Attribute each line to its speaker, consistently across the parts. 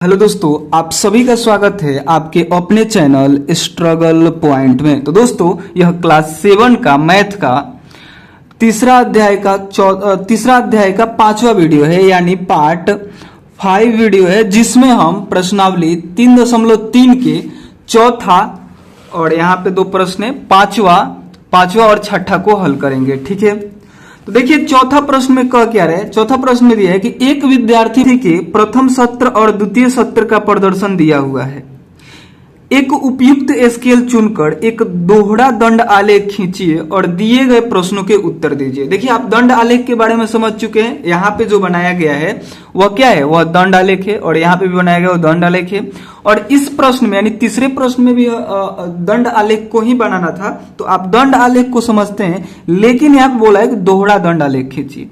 Speaker 1: Hello दोस्तों, आप सभी का स्वागत है आपके अपने चैनल स्ट्रगल पॉइंट में। तो दोस्तों, यह क्लास 7 का मैथ का तीसरा अध्याय का 5वां वीडियो है, यानी पार्ट 5 वीडियो है, जिसमें हम प्रश्नावली 3.3 के चौथा और यहाँ पे दो प्रश्न है, पांचवा और छठा को हल करेंगे। ठीक है, तो देखिए चौथा प्रश्न में कह क्या रहे। चौथा प्रश्न में दिया है कि एक विद्यार्थी के प्रथम सत्र और द्वितीय सत्र का प्रदर्शन दिया हुआ है। एक उपयुक्त स्केल चुनकर एक दोहरा दंड आलेख खींचिए और दिए गए प्रश्नों के उत्तर दीजिए। देखिए, आप दंड आलेख के बारे में समझ चुके हैं। यहाँ पे जो बनाया गया है वह क्या है, वह दंड आलेख है, और यहाँ पे भी बनाया गया वह दंड आलेख है। और इस प्रश्न में यानी तीसरे प्रश्न में भी दंड आलेख को ही बनाना था, तो आप दंड आलेख को समझते हैं, लेकिन यहाँ पे बोला है कि दोहरा दंड आलेख खींचिए।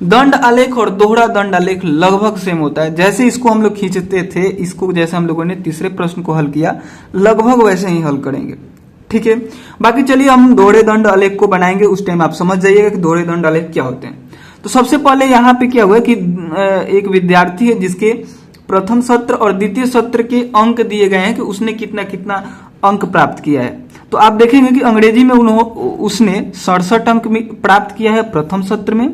Speaker 1: दंड आलेख और दोहरा दंड आलेख लगभग सेम होता है। जैसे इसको हम लोग खींचते थे, इसको जैसे हम लोगों ने तीसरे प्रश्न को हल किया, लगभग वैसे ही हल करेंगे। ठीक है, बाकी चलिए हम दोहरे दंड आलेख को बनाएंगे। उस टाइम आप समझ जाइएगा कि दोहरे दंड आलेख क्या होते हैं। तो सबसे पहले यहाँ पे क्या हुआ कि एक विद्यार्थी है जिसके प्रथम सत्र और द्वितीय सत्र के अंक दिए गए हैं कि उसने कितना कितना अंक प्राप्त किया है। तो आप देखेंगे कि अंग्रेजी में उसने 67 अंक प्राप्त किया है प्रथम सत्र में,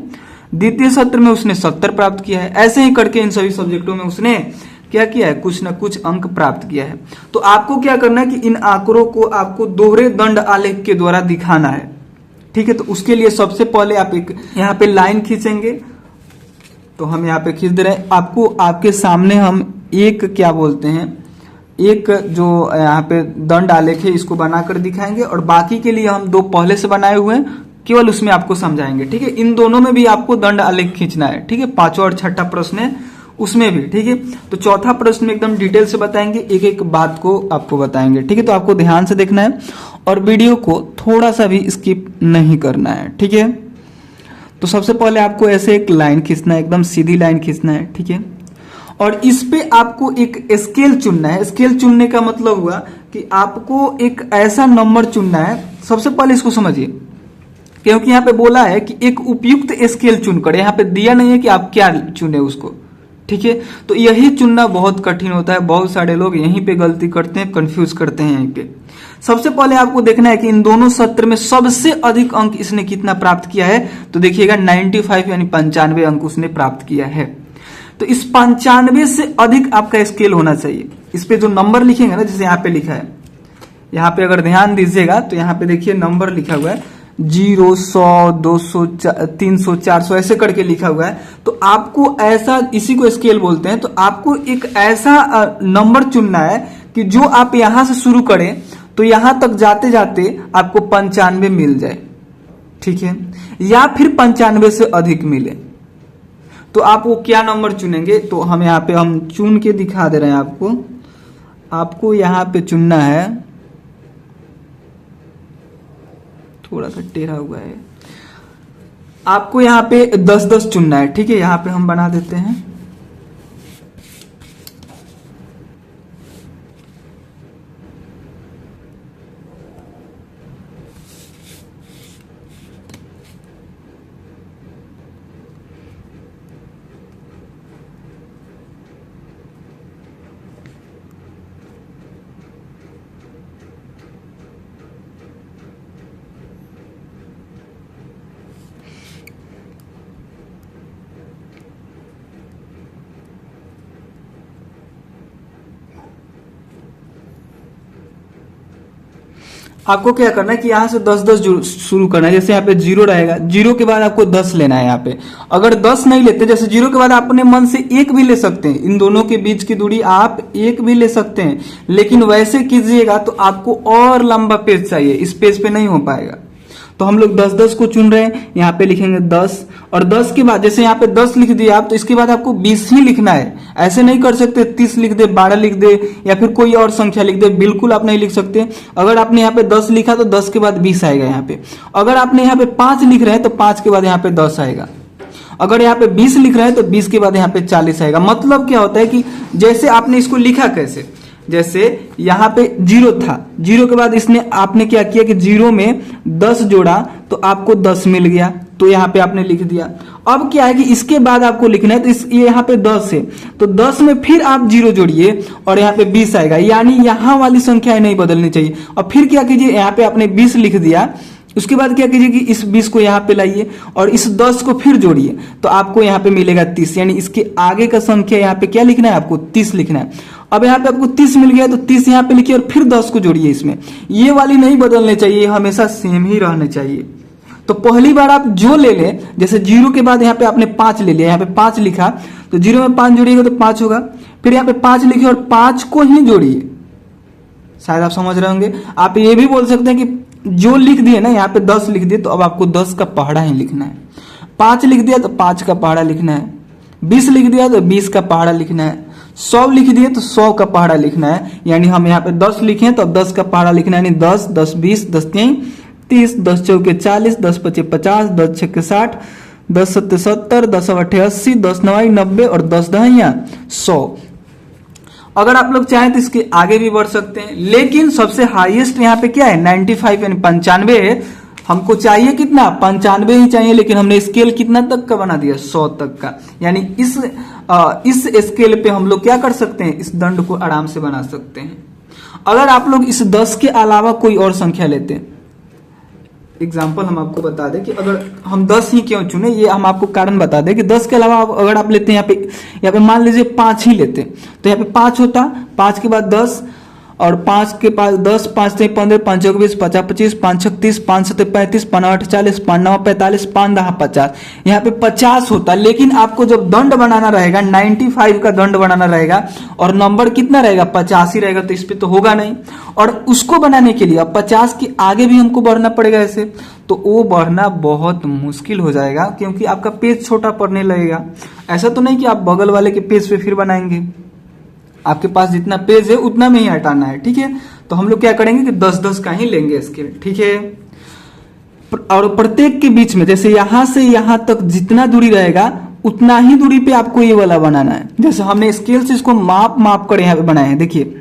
Speaker 1: द्वितीय सत्र में उसने 70 प्राप्त किया है। ऐसे ही करके इन सभी सब्जेक्टों में उसने क्या किया है, कुछ ना कुछ अंक प्राप्त किया है। तो आपको क्या करना है कि इन आंकड़ों को आपको दोहरे दंड आलेख के द्वारा दिखाना है। ठीक है, तो उसके लिए सबसे पहले आप एक यहाँ पे लाइन खींचेंगे। तो हम यहाँ पे खींच दे रहे हैं आपको, आपके सामने हम एक क्या बोलते हैं, एक जो यहाँ पे दंड आलेख है इसको बनाकर दिखाएंगे, और बाकी के लिए हम दो पहले से बनाए हुए हैं, केवल उसमें आपको समझाएंगे। ठीक है, इन दोनों में भी आपको दंड आलेख खींचना है। ठीक है, पांचवा और छठा प्रश्न है उसमें भी। ठीक है, तो चौथा प्रश्न में एकदम डिटेल से बताएंगे, एक एक बात को आपको बताएंगे। ठीक है, तो आपको ध्यान से देखना है और वीडियो को थोड़ा सा भी स्किप नहीं करना है। ठीक है, तो सबसे पहले आपको ऐसे एक लाइन खींचना है, एकदम सीधी लाइन खींचना है। ठीक है, और इस पे आपको एक स्केल चुनना है। स्केल चुनने का मतलब हुआ कि आपको एक ऐसा नंबर चुनना है। सबसे पहले इसको समझिए, क्योंकि यहाँ पे बोला है कि एक उपयुक्त स्केल चुनकर, यहाँ पे दिया नहीं है कि आप क्या चुने उसको। ठीक है, तो यही चुनना बहुत कठिन होता है। बहुत सारे लोग यहीं पे गलती करते हैं, कंफ्यूज करते हैं यहीं पे। सबसे पहले आपको देखना है कि इन दोनों सत्र में सबसे अधिक अंक इसने कितना प्राप्त किया है। तो देखिएगा 95 यानी 95 अंक उसने प्राप्त किया है। तो इस 95 से अधिक आपका स्केल होना चाहिए। इस पे जो नंबर लिखेंगे ना, जैसे यहाँ पे लिखा है, यहाँ पे अगर ध्यान दीजिएगा तो यहाँ पे देखिए नंबर लिखा हुआ है 0, 100, 200, 300, 400 ऐसे करके लिखा हुआ है। तो आपको ऐसा, इसी को स्केल बोलते हैं, तो आपको एक ऐसा नंबर चुनना है कि जो आप यहां से शुरू करें तो यहां तक जाते जाते आपको 95 मिल जाए। ठीक है, या फिर 95 से अधिक मिले। तो आप वो क्या नंबर चुनेंगे, तो हम यहाँ पे हम चुन के दिखा दे रहे हैं आपको यहाँ पे चुनना है, थोड़ा सा टेढ़ा हुआ है, आपको यहाँ पे 10-10 चुनना है। ठीक है, यहाँ पे हम बना देते हैं। आपको क्या करना है कि यहाँ से 10-10 शुरू करना है। जैसे यहाँ पे 0 रहेगा, 0 के बाद आपको 10 लेना है। यहाँ पे अगर 10 नहीं लेते, जैसे 0 के बाद आप अपने मन से 1 भी ले सकते हैं, इन दोनों के बीच की दूरी आप 1 भी ले सकते हैं, लेकिन वैसे कीजिएगा तो आपको और लंबा पेज चाहिए, इस पेज पे नहीं हो पाएगा। तो हम लोग 10-10 को चुन रहे हैं, यहाँ पे लिखेंगे 10, और 10 के बाद जैसे यहाँ पे 10 लिख दिया आप, तो इसके बाद आपको 20 ही लिखना है। ऐसे नहीं कर सकते 30 लिख दे, 12 लिख दे, या फिर कोई और संख्या लिख दे, बिल्कुल आप नहीं लिख सकते। अगर आपने यहाँ पे 10 लिखा तो 10 के बाद 20 आएगा यहाँ पे। अगर आपने यहाँ पे 5 लिख रहे हैं तो 5 के बाद यहाँ पे 10 आएगा। अगर यहाँ पे 20 लिख रहे हैं तो 20 के बाद यहाँ पे 40 आएगा। मतलब क्या होता है कि जैसे आपने इसको लिखा कैसे, जैसे यहाँ पे 0 था, 0 के बाद इसने आपने क्या किया कि 0 में 10 जोड़ा तो आपको 10 मिल गया, तो यहाँ पे आपने लिख दिया। अब क्या है कि इसके बाद आपको लिखना है, तो ये यहाँ पे 10 है, तो 10 में फिर आप 0 जोड़िए और यहाँ पे 20 आएगा, यानी यहाँ वाली संख्या नहीं बदलनी चाहिए। और फिर क्या कीजिए, यहाँ पे आपने 20 लिख दिया, उसके बाद क्या कीजिए कि इस 20 को यहाँ पे लाइए और इस 10 को फिर जोड़िए, तो आपको यहाँ पे मिलेगा 30, यानी इसके आगे का संख्या यहाँ पे क्या लिखना है, आपको 30 लिखना है। अब यहाँ पे आपको 30 मिल गया, तो 30 यहाँ पे लिखिए और फिर 10 को जोड़िए इसमें, ये वाली नहीं बदलने चाहिए, हमेशा सेम ही रहने चाहिए। तो पहली बार आप जो ले लें, जैसे 0 के बाद यहाँ पे आपने 5 ले लिया, यहाँ पे 5 लिखा, तो 0 में 5 जोड़िएगा तो 5 होगा, फिर यहाँ पे 5 लिखिए और 5 को ही जोड़िए। शायद आप समझ रहे होंगे। आप ये भी बोल सकते हैं कि जो लिख दिए ना, यहाँ पे 10 लिख दिए, तो अब आपको 10 का पहाड़ा ही लिखना है। 5 लिख दिया तो 5 का पहाड़ा लिखना है, 20 लिख दिया तो 20 का पहाड़ा लिखना है, 100 लिख दिए तो 100 का पहाड़ा लिखना है। यानी हम यहाँ पे 10 लिखे तो अब 10 का पहाड़ा लिखना है, यानी 10, 10, 20, 10 3 30, 10 चौके 40, 10 पचे 50, 10 छक्के 60, 10 सत्ते 70, 10 अठे 80, 10 नवाई 90 और 10 दहिया 100। अगर आप लोग चाहें तो इसके आगे भी बढ़ सकते हैं, लेकिन सबसे हाईएस्ट यहाँ पे क्या है, 95 यानी 95 है। हमको चाहिए कितना, 95 ही चाहिए, लेकिन हमने स्केल कितना तक का बना दिया, 100 तक का। यानी इस स्केल पे हम लोग क्या कर सकते हैं, इस दंड को आराम से बना सकते हैं। अगर आप लोग इस 10 के अलावा कोई और संख्या लेते हैं, एग्जाम्पल हम आपको बता दें कि अगर हम 10 ही क्यों चुने, ये हम आपको कारण बता दें कि 10 के अलावा अगर आप लेते हैं, यहाँ पे मान लीजिए 5 ही लेते, तो यहाँ पे 5 होता, 5 के बाद 10 और 5 के पास 10, 5 से 15, 5 चौके 20, 50 25, 5 छक 30, 5 सत्ते 35, 5 8 40, 5 9 45, 5 10 50, यहाँ पे 50 होता। लेकिन आपको जब दंड बनाना रहेगा, 95 का दंड बनाना रहेगा और नंबर कितना रहेगा, 50 ही रहेगा, तो इस पे तो होगा नहीं। और उसको बनाने के लिए अब 50 के आगे भी हमको बढ़ना पड़ेगा ऐसे, तो वो बढ़ना बहुत मुश्किल हो जाएगा, क्योंकि आपका पेज छोटा पड़ने लगेगा। ऐसा तो नहीं कि आप बगल वाले के पेज पे फिर बनाएंगे, आपके पास जितना पेज है उतना में ही हटाना है, ठीक है। तो हम लोग क्या करेंगे कि 10-10 का ही लेंगे स्केल, ठीक है। और प्रत्येक के बीच में, जैसे यहां से यहां तक जितना दूरी रहेगा उतना ही दूरी पे आपको ये वाला बनाना है। जैसे हमने स्केल से इसको माप कर यहाँ पे बनाए हैं, देखिए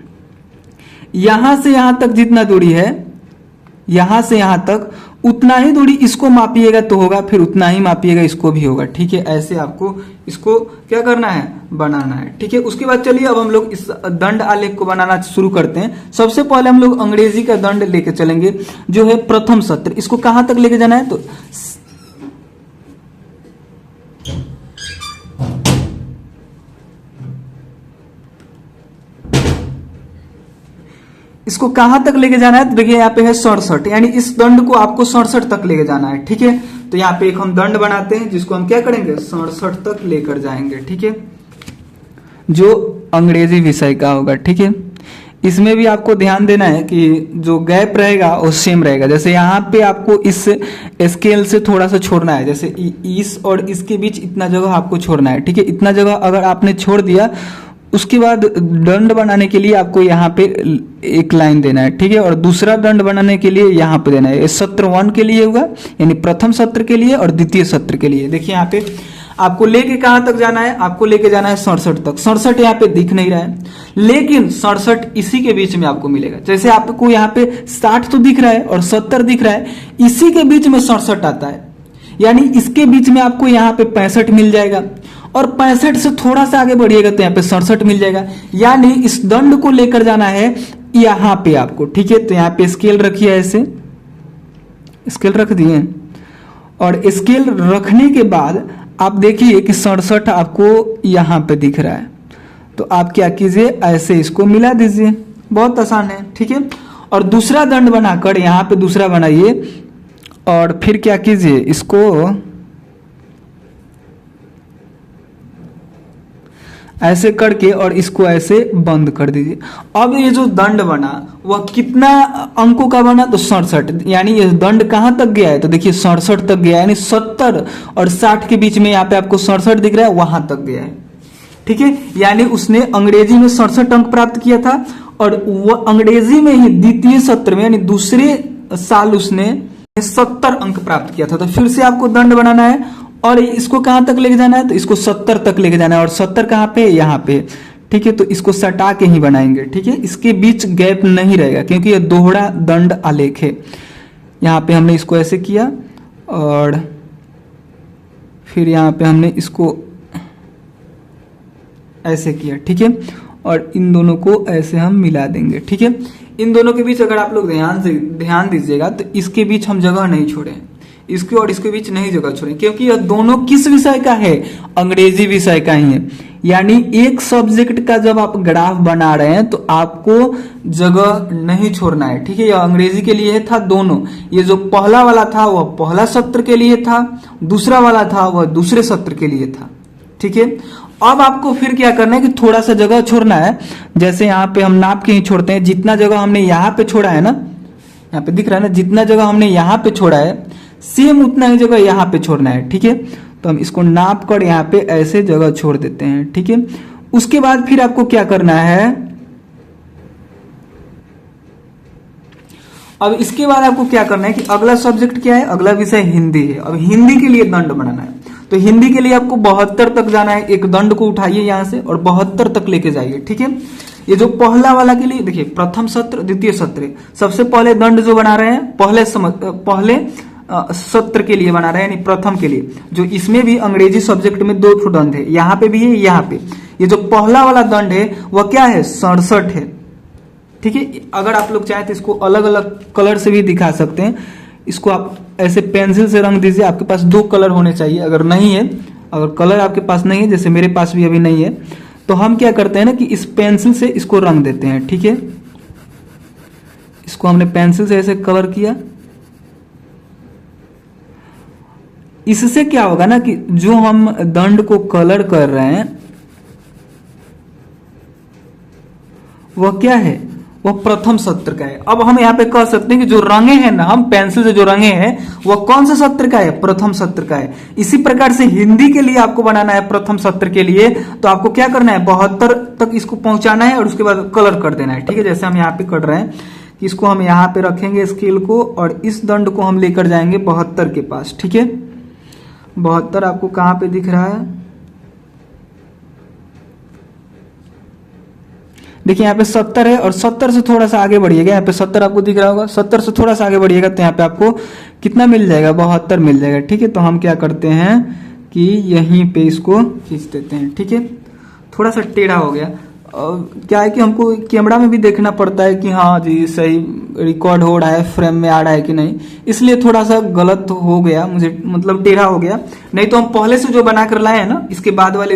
Speaker 1: यहां से यहां तक जितना दूरी है, यहां से यहां तक उतना ही दूरी इसको मापिएगा तो होगा, फिर उतना ही मापिएगा इसको भी होगा, ठीक है। ऐसे आपको इसको क्या करना है, बनाना है, ठीक है। उसके बाद चलिए अब हम लोग इस दंड आलेख को बनाना शुरू करते हैं। सबसे पहले हम लोग अंग्रेजी का दंड लेके चलेंगे, जो है प्रथम सत्र। इसको कहां तक लेके जाना है, तो इसको कहां तक लेके जाना है, तो देखिए यहाँ पे है 67, यानी इस दंड को आपको 67 तक लेके जाना है, ठीक है। तो यहाँ पे एक हम दंड बनाते हैं जिसको हम क्या करेंगे, 67 तक लेकर जाएंगे, ठीक है, जो अंग्रेजी विषय का होगा, ठीक है। इसमें भी आपको ध्यान देना है कि जो गैप रहेगा वो सेम रहेगा। जैसे यहाँ पे आपको इस स्केल से थोड़ा सा छोड़ना है, जैसे इस और इसके बीच इतना जगह आपको छोड़ना है, ठीक है। इतना जगह अगर आपने छोड़ दिया, उसके बाद दंड बनाने के लिए आपको यहाँ पे एक लाइन देना है, ठीक है। और दूसरा दंड बनाने के लिए यहाँ पे देना है। ये सत्र 1 के लिए होगा, यानी प्रथम सत्र के लिए और द्वितीय सत्र के लिए। देखिए यहाँ पे आपको लेके कहां तक जाना है, आपको लेके जाना है 67 तक। 67 यहाँ पे दिख नहीं रहा है, लेकिन 67 इसी के बीच में आपको मिलेगा। जैसे आपको यहाँ पे 60 तो दिख रहा है और 70 दिख रहा है, इसी के बीच में 67 आता है, यानी इसके बीच में आपको यहाँ पे 65 मिल जाएगा। और 65 से थोड़ा सा आगे बढ़िएगा तो यहाँ पे 67 मिल जाएगा। यानी इस दंड को लेकर जाना है यहाँ पे आपको, ठीक है। तो यहाँ पे स्केल रखिए, ऐसे स्केल रख दिए, और स्केल रखने के बाद आप देखिए कि 67 आपको यहाँ पे दिख रहा है, तो आप क्या कीजिए, ऐसे इसको मिला दीजिए, बहुत आसान है, ठीक है। और दूसरा दंड बनाकर यहाँ पे दूसरा बनाइए, और फिर क्या कीजिए, इसको ऐसे करके और इसको ऐसे बंद कर दीजिए। अब ये जो दंड बना वह कितना अंकों का बना, तो 67, यानी ये दंड कहां तक गया है, तो देखिए 67 तक गया है, यानी 70 और 60 के बीच में यहाँ पे आपको 67 दिख रहा है, वहां तक गया है, ठीक है। यानी उसने अंग्रेजी में 67 अंक प्राप्त किया था, और वह अंग्रेजी में ही द्वितीय सत्र में, यानी दूसरे साल उसने 70 अंक प्राप्त किया था। तो फिर से आपको दंड बनाना है, और इसको कहां तक लेके जाना है, तो इसको 70 तक लेके जाना है। और 70 कहां पे, यहाँ पे, ठीक है। तो इसको सटा के ही बनाएंगे, ठीक है। इसके बीच गैप नहीं रहेगा, क्योंकि ये दोहरा दंड आलेख है। यहाँ पे हमने इसको ऐसे किया और फिर यहाँ पे हमने इसको ऐसे किया, ठीक है, और इन दोनों को ऐसे हम मिला देंगे, ठीक है। इन दोनों के बीच अगर आप लोग ध्यान दीजिएगा तो इसके बीच हम जगह नहीं छोड़े, इसके और इसके बीच नहीं जगह छोड़े, क्योंकि यह दोनों किस विषय का है, अंग्रेजी विषय का ही है। यानी एक सब्जेक्ट का जब आप ग्राफ बना रहे हैं तो आपको जगह नहीं छोड़ना है, ठीक है। यह अंग्रेजी के लिए था दोनों, ये जो पहला वाला था वह पहला सत्र के लिए था, दूसरा वाला था वह दूसरे सत्र के लिए था, ठीक है। अब आपको फिर क्या करना है कि थोड़ा सा जगह छोड़ना है। जैसे यहाँ पे हम नाप के ही छोड़ते हैं, जितना जगह हमने यहाँ पे छोड़ा है ना, यहाँ पे दिख रहा है ना, जितना जगह हमने यहाँ पे छोड़ा है सेम उतना ही जगह यहाँ पे छोड़ना है, ठीक है। तो हम इसको नाप कर यहाँ पे ऐसे जगह छोड़ देते हैं, ठीक है। उसके बाद फिर आपको क्या करना है, अब इसके बाद आपको क्या करना है कि अगला सब्जेक्ट क्या है, अगला विषय हिंदी है। अब हिंदी के लिए दंड बनाना है, तो हिंदी के लिए आपको 72 तक जाना है। एक दंड को उठाइए यहां से और 72 तक लेके जाइए, ठीक है। ये जो पहला वाला के लिए देखिए, प्रथम सत्र द्वितीय सत्र, सबसे पहले दंड जो बना रहे हैं पहले सत्र के लिए बना रहे हैं, यानी प्रथम के लिए, जो इसमें भी अंग्रेजी सब्जेक्ट में 2 ठो दंड है, यहाँ पे भी है, यहाँ पे। ये जो पहला वाला दंड है वह क्या है, 67 है, ठीक है। अगर आप लोग चाहें तो इसको अलग अलग कलर से भी दिखा सकते हैं। इसको आप ऐसे पेंसिल से रंग दीजिए, आपके पास 2 कलर होने चाहिए। अगर नहीं है, अगर कलर आपके पास नहीं है, जैसे मेरे पास भी अभी नहीं है, तो हम क्या करते हैं ना कि इस पेंसिल से इसको रंग देते हैं, ठीक है। इसको हमने पेंसिल से ऐसे कलर किया। इससे क्या होगा ना कि जो हम दंड को कलर कर रहे हैं वह क्या है, वह प्रथम सत्र का है। अब हम यहाँ पे कह सकते हैं कि जो रंगे हैं ना, हम पेंसिल से जो रंगे हैं वह कौन सा सत्र का है, प्रथम सत्र का है। इसी प्रकार से हिंदी के लिए आपको बनाना है प्रथम सत्र के लिए, तो आपको क्या करना है, 72 तक इसको पहुंचाना है और उसके बाद कलर कर देना है, ठीक है। जैसे हम यहाँ पे कर रहे हैं कि इसको हम यहाँ पे रखेंगे स्केल को, और इस दंड को हम लेकर जाएंगे 72 के पास, ठीक है। 72 आपको कहाँ पे दिख रहा है, देखिए यहाँ पे 70 है, और 70 से थोड़ा सा आगे बढ़िएगा, यहाँ पे 70 आपको दिख रहा होगा, 70 से थोड़ा सा आगे बढ़िएगा तो यहाँ पे आपको कितना मिल जाएगा, 72 मिल जाएगा, ठीक है। तो हम क्या करते हैं कि यहीं पे इसको खींच देते हैं, ठीक है। थोड़ा सा टेढ़ा हो गया, क्या है कि हमको कैमरा में भी देखना पड़ता है कि हाँ जी सही रिकॉर्ड हो रहा है, फ्रेम में आ रहा है कि नहीं, इसलिए थोड़ा सा गलत हो गया मुझे, मतलब टेढ़ा हो गया। नहीं तो हम पहले से जो बना कर लाए हैं ना, इसके बाद वाले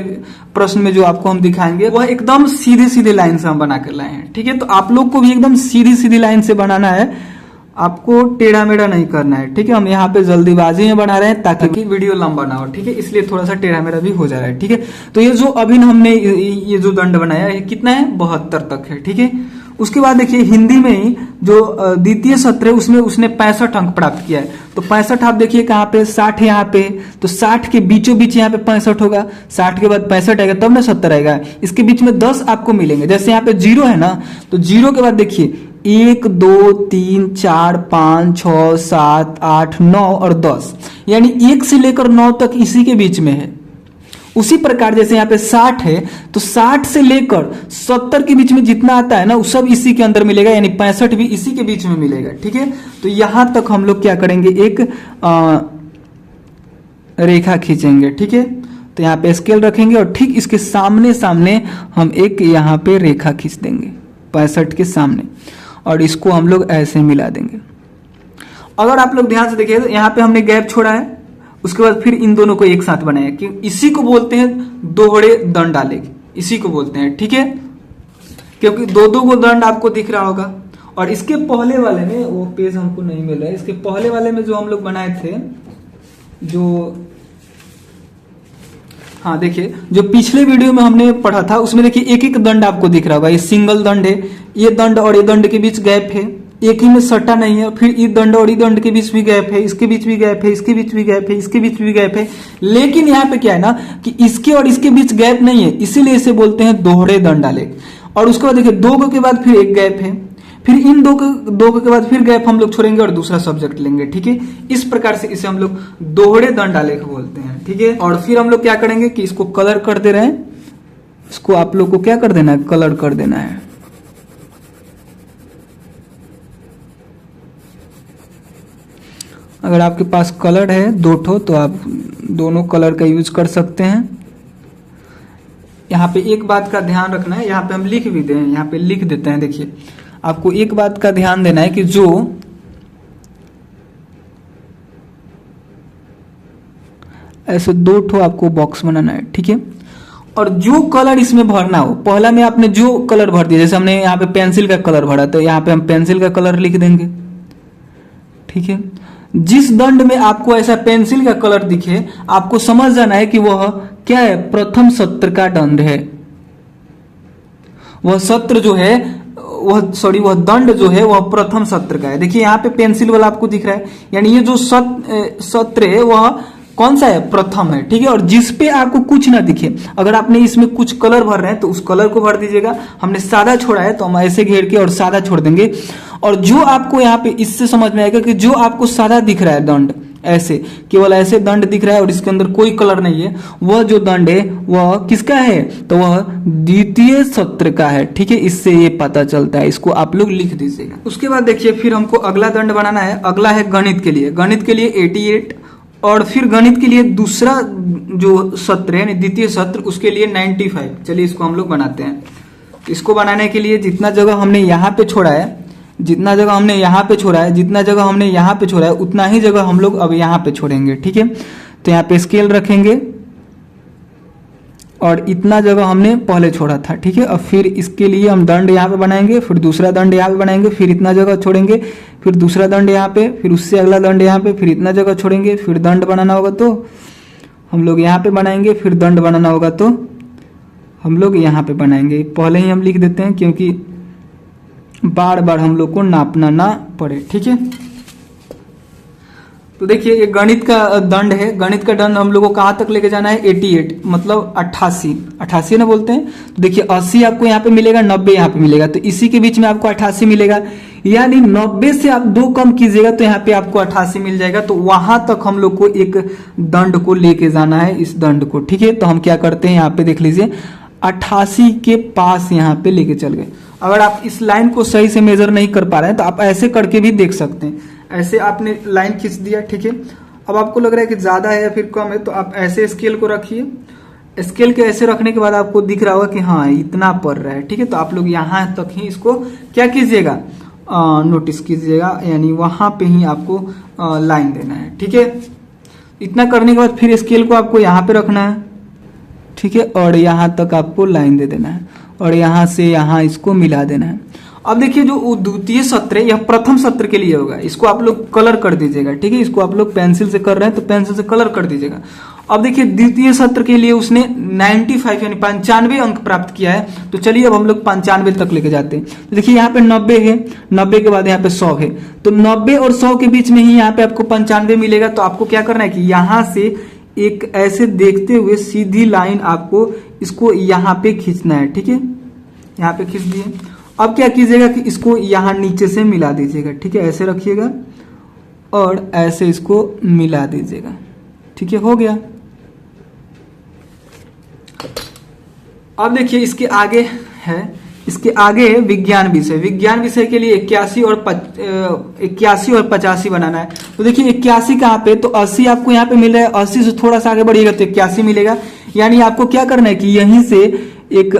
Speaker 1: प्रश्न में जो आपको हम दिखाएंगे वह एकदम सीधे सीधे लाइन से हम बना कर लाए हैं, ठीक है। तो आप लोग को भी एकदम सीधी सीधी लाइन से बनाना है, आपको टेढ़ा मेढ़ा नहीं करना है, ठीक है। हम यहाँ पे जल्दीबाजी में बना रहे हैं ताकि वीडियो लंबा ना हो, ठीक है, इसलिए थोड़ा सा टेढ़ा मेढ़ा भी हो जा रहा है, ठीक है। तो ये जो अभी हमने ये जो दंड बनाया है कितना है, 72 तक है, ठीक है। उसके बाद देखिए हिंदी में ही जो द्वितीय सत्र है उसमें उसने 65 अंक प्राप्त किया है। तो 65 आप देखिए कहाँ पे, 60 है यहाँ पे, तो 60 के बीचों बीच यहाँ पे 65 होगा, 60 के बाद 65 आएगा तब ना 70 आएगा। इसके बीच में 10 आपको मिलेंगे, जैसे यहाँ पे 0 है ना, तो 0 के बाद देखिए 1 2 3 4 5 6 7 8 9 और 10, यानी 1 से लेकर 9 तक इसी के बीच में है। उसी प्रकार जैसे यहाँ पे 60 है तो 60 से लेकर 70 के बीच में जितना आता है ना वो सब इसी के अंदर मिलेगा, यानी 65 भी इसी के बीच में मिलेगा, ठीक है। तो यहां तक हम लोग क्या करेंगे, एक रेखा खींचेंगे, ठीक है। तो यहाँ पे स्केल रखेंगे और ठीक इसके सामने सामने हम एक यहाँ पे रेखा खींच देंगे 65 के सामने, और इसको हम लोग ऐसे मिला देंगे। अगर आप लोग ध्यान से देखिए तो यहाँ पे हमने गैप छोड़ा है, उसके बाद फिर इन दोनों को एक साथ बनाया, कि इसी को बोलते हैं दोहरे दंड आलेख, इसी को बोलते हैं, ठीक है। क्योंकि दो दो को दंड आपको दिख रहा होगा। और इसके पहले वाले में वो पेज हमको नहीं मिल रहा है, इसके पहले वाले में जो हम लोग बनाए थे, जो हाँ देखिए जो पिछले वीडियो में हमने पढ़ा था उसमें देखिए एक एक दंड आपको दिख रहा होगा, ये सिंगल दंड है, ये दंड और ये दंड के बीच गैप है, एक ही में सट्टा नहीं है, फिर ई दंड और ई दंड के बीच भी गैप है, इसके बीच भी गैप है, इसके बीच भी गैप है, इसके बीच भी गैप है। लेकिन यहाँ पे क्या है ना कि इसके और इसके बीच गैप नहीं है, इसीलिए इसे बोलते हैं दोहरे दंड आलेख। और उसके बाद देखिए दो के बाद फिर एक गैप है, फिर इन दो के बाद फिर गैप हम लोग छोड़ेंगे और दूसरा सब्जेक्ट लेंगे, ठीक है। इस प्रकार से इसे हम लोग दोहरे दंड आलेख बोलते हैं, ठीक है। और फिर हम लोग क्या करेंगे कि इसको कलर कर दे रहे हैं, इसको आप लोग को क्या कर देना है, कलर कर देना है। अगर आपके पास कलर है 2 ठो तो आप दोनों कलर का यूज कर सकते हैं। यहाँ पे एक बात का ध्यान रखना है, यहाँ पे हम लिख भी दें, यहाँ पे लिख देते हैं। देखिए आपको एक बात का ध्यान देना है कि जो ऐसे 2 ठो आपको बॉक्स बनाना है, ठीक है। और जो कलर इसमें भरना हो, पहला में आपने जो कलर भर दिया, जैसे हमने यहाँ पे पेंसिल का कलर भरा तो यहाँ पे हम पेंसिल का कलर लिख देंगे, ठीक है। जिस दंड में आपको ऐसा पेंसिल का कलर दिखे, आपको समझ जाना है कि वह क्या है, प्रथम सत्र का दंड है। वह सत्र जो है वह दंड जो है वह प्रथम सत्र का है। देखिए यहाँ पे पेंसिल वाला आपको दिख रहा है, यानी ये जो सत्र है वह कौन सा है, प्रथम है, ठीक है। और जिस पे आपको कुछ ना दिखे, अगर आपने इसमें कुछ कलर भर रहे हैं तो उस कलर को भर दीजिएगा। हमने सादा छोड़ा है तो हम ऐसे घेर के और सादा छोड़ देंगे। और जो आपको यहाँ पे इससे समझ में आएगा कि जो आपको सादा दिख रहा है दंड, ऐसे केवल ऐसे दंड दिख रहा है और इसके अंदर कोई कलर नहीं है, वह जो दंड है वह किसका है, तो वह द्वितीय सत्र का है, ठीक है। इससे ये पता चलता है, इसको आप लोग लिख दीजिएगा। उसके बाद देखिए फिर हमको अगला दंड बनाना है। अगला है गणित के लिए। गणित के लिए 88 और फिर गणित के लिए दूसरा जो सत्र है द्वितीय सत्र, उसके लिए 95। चलिए इसको हम लोग बनाते हैं। इसको बनाने के लिए जितना जगह हमने यहाँ पे छोड़ा है, जितना जगह हमने यहाँ पे छोड़ा है, जितना जगह हमने यहाँ पे छोड़ा है, उतना ही जगह हम लोग अब यहाँ पे छोड़ेंगे, ठीक है। तो यहाँ पे स्केल रखेंगे और इतना जगह हमने पहले छोड़ा था, ठीक है। अब फिर इसके लिए हम दंड यहाँ पे बनाएंगे, फिर दूसरा दंड यहाँ पे बनाएंगे, फिर इतना जगह छोड़ेंगे, फिर दूसरा दंड यहाँ पे, फिर उससे अगला दंड यहाँ पे, फिर इतना जगह छोड़ेंगे, फिर दंड बनाना होगा तो हम लोग यहाँ पे बनाएंगे, फिर दंड बनाना होगा तो हम लोग यहाँ पे बनाएंगे। पहले ही हम लिख देते हैं क्योंकि बार बार हम लोग को नापना ना पड़े, ठीक है। तो देखिए ये गणित का दंड है। गणित का दंड हम लोग को कहाँ तक लेके जाना है, 88 मतलब 88 ना बोलते हैं। तो देखिए 80 आपको यहाँ पे मिलेगा, 90 यहाँ पे मिलेगा, तो इसी के बीच में आपको 88 मिलेगा। यानी 90 से आप 2 कम कीजिएगा तो यहाँ पे आपको 88 मिल जाएगा। तो वहां तक हम लोग को एक दंड को लेके जाना है, इस दंड को, ठीक है। तो हम क्या करते हैं, यहाँ पे देख लीजिए 88 के पास यहाँ पे लेके चल गए। अगर आप इस लाइन को सही से मेजर नहीं कर पा रहे हैं तो आप ऐसे करके भी देख सकते हैं। ऐसे आपने लाइन खींच दिया, ठीक है। अब आपको लग रहा है कि ज्यादा है या फिर कम है, तो आप ऐसे स्केल को रखिए। स्केल के ऐसे रखने के बाद आपको दिख रहा होगा कि हाँ इतना पड़ रहा है, ठीक है। तो आप लोग यहाँ तक ही इसको क्या कीजिएगा, नोटिस कीजिएगा, यानी वहां पे ही आपको लाइन देना है, ठीक है। इतना करने के बाद फिर स्केल को आपको यहाँ पे रखना है, ठीक है, और यहाँ तक आपको लाइन दे देना है और यहाँ से यहाँ इसको मिला देना है। अब देखिए जो द्वितीय सत्र है यह प्रथम सत्र के लिए होगा, इसको आप लोग कलर कर दीजिएगा, ठीक है। इसको आप लोग पेंसिल से कर रहे हैं तो पेंसिल से कलर कर दीजिएगा। अब देखिए द्वितीय सत्र के लिए उसने 95 यानी 95 अंक प्राप्त किया है। तो चलिए अब हम लोग 95 तक लेके जाते हैं। तो देखिए यहाँ पे 90 है, 90 के बाद यहाँ पे 100 है, तो 90 और 100 के बीच में ही यहाँ पे आपको 95 मिलेगा। तो आपको क्या करना है कि यहाँ से एक ऐसे देखते हुए सीधी लाइन आपको इसको यहाँ पे खींचना है, ठीक है। यहाँ पे खींच दिए। अब क्या कीजिएगा कि इसको यहाँ नीचे से मिला दीजिएगा, ठीक है। ऐसे रखिएगा और ऐसे इसको मिला दीजिएगा, ठीक है, हो गया। अब देखिए इसके आगे है, इसके आगे है विज्ञान विषय। विज्ञान विषय के लिए 81 और 85 बनाना है। तो देखिए 81 कहाँ पे, तो 80 आपको यहाँ पे मिल रहा है, 80 से थोड़ा सा आगे बढ़िएगा तो 81 मिलेगा। यानी आपको क्या करना है कि यहीं से एक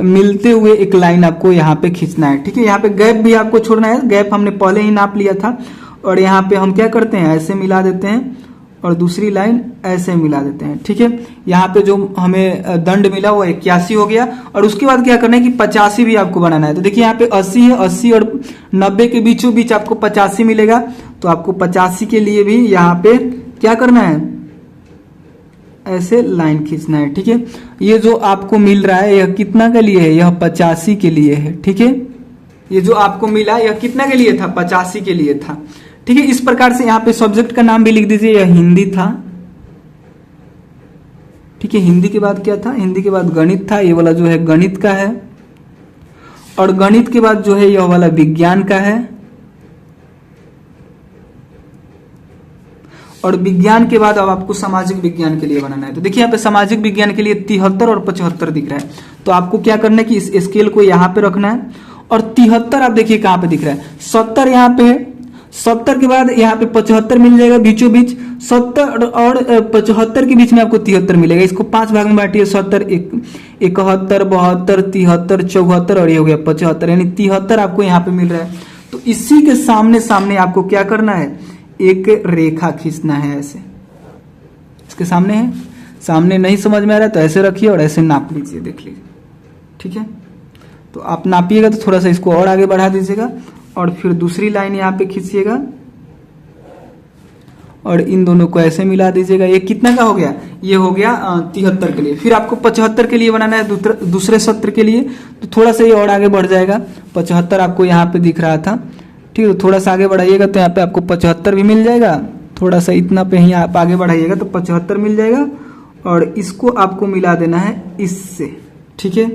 Speaker 1: मिलते हुए एक लाइन आपको यहाँ पे खींचना है, ठीक है। यहाँ पे गैप भी आपको छोड़ना है, गैप हमने पहले ही नाप लिया था। और यहाँ पे हम क्या करते हैं, ऐसे मिला देते हैं और दूसरी लाइन ऐसे मिला देते हैं, ठीक है। यहाँ पे जो हमें दंड मिला वो 81 हो गया। और उसके बाद क्या करना है कि 85 भी आपको बनाना है। तो देखिए यहाँ पे 80 है, 80 और 90 के बीचों बीच आपको 85 मिलेगा। तो आपको 85 के लिए भी यहाँ पे क्या करना है, ऐसे लाइन खींचना है, ठीक है। ये जो आपको मिल रहा है यह कितना के लिए है, यह 85 के लिए है, ठीक है। ये जो आपको मिला यह कितना के लिए था, 85 के लिए था, ठीक है। इस प्रकार से यहाँ पे सब्जेक्ट का नाम भी लिख दीजिए, यह हिंदी था, ठीक है। हिंदी के बाद क्या था, हिंदी के बाद गणित था, ये वाला जो है गणित का है। और गणित के बाद जो है यह वाला विज्ञान का है। और विज्ञान के बाद अब आपको सामाजिक विज्ञान के लिए बनाना है। तो देखिए यहाँ पे सामाजिक विज्ञान के लिए 73 और 75 दिख रहा है। तो आपको क्या करना है कि इस स्केल को यहाँ पे रखना है। और 73 आप देखिए कहाँ पे दिख रहा है, 70 यहाँ पे है, 70 के बाद यहाँ पे 75 मिल जाएगा बीचों बीच, 70 और 75 के बीच में आपको 73 मिलेगा। इसको 5 भाग में बांटिए, 70, 71, 72, 73, 74 और ये हो गया 75, यानी 73 आपको यहाँ पे मिल रहा है। तो इसी के सामने सामने आपको क्या करना है, एक रेखा खींचना है ऐसे। इसके सामने है, सामने नहीं समझ में आ रहा है तो ऐसे रखिए और ऐसे नाप लीजिए, देख लीजिए, ठीक है। तो आप नापिएगा तो थोड़ा सा इसको और आगे बढ़ा दीजिएगा और फिर दूसरी लाइन यहाँ पे खींचिएगा और इन दोनों को ऐसे मिला दीजिएगा। ये कितना का हो गया, ये हो गया 73 के लिए। फिर आपको 75 के लिए बनाना है दूसरे सत्र के लिए, तो थोड़ा सा ये और आगे बढ़ जाएगा। 75 आपको यहाँ पे दिख रहा था, ठीक है। तो थोड़ा सा आगे बढ़ाइएगा तो यहाँ पे आपको 75 भी मिल जाएगा। थोड़ा सा इतना पे ही आप आगे बढ़ाइएगा तो 75 मिल जाएगा और इसको आपको मिला देना है इससे, ठीक है।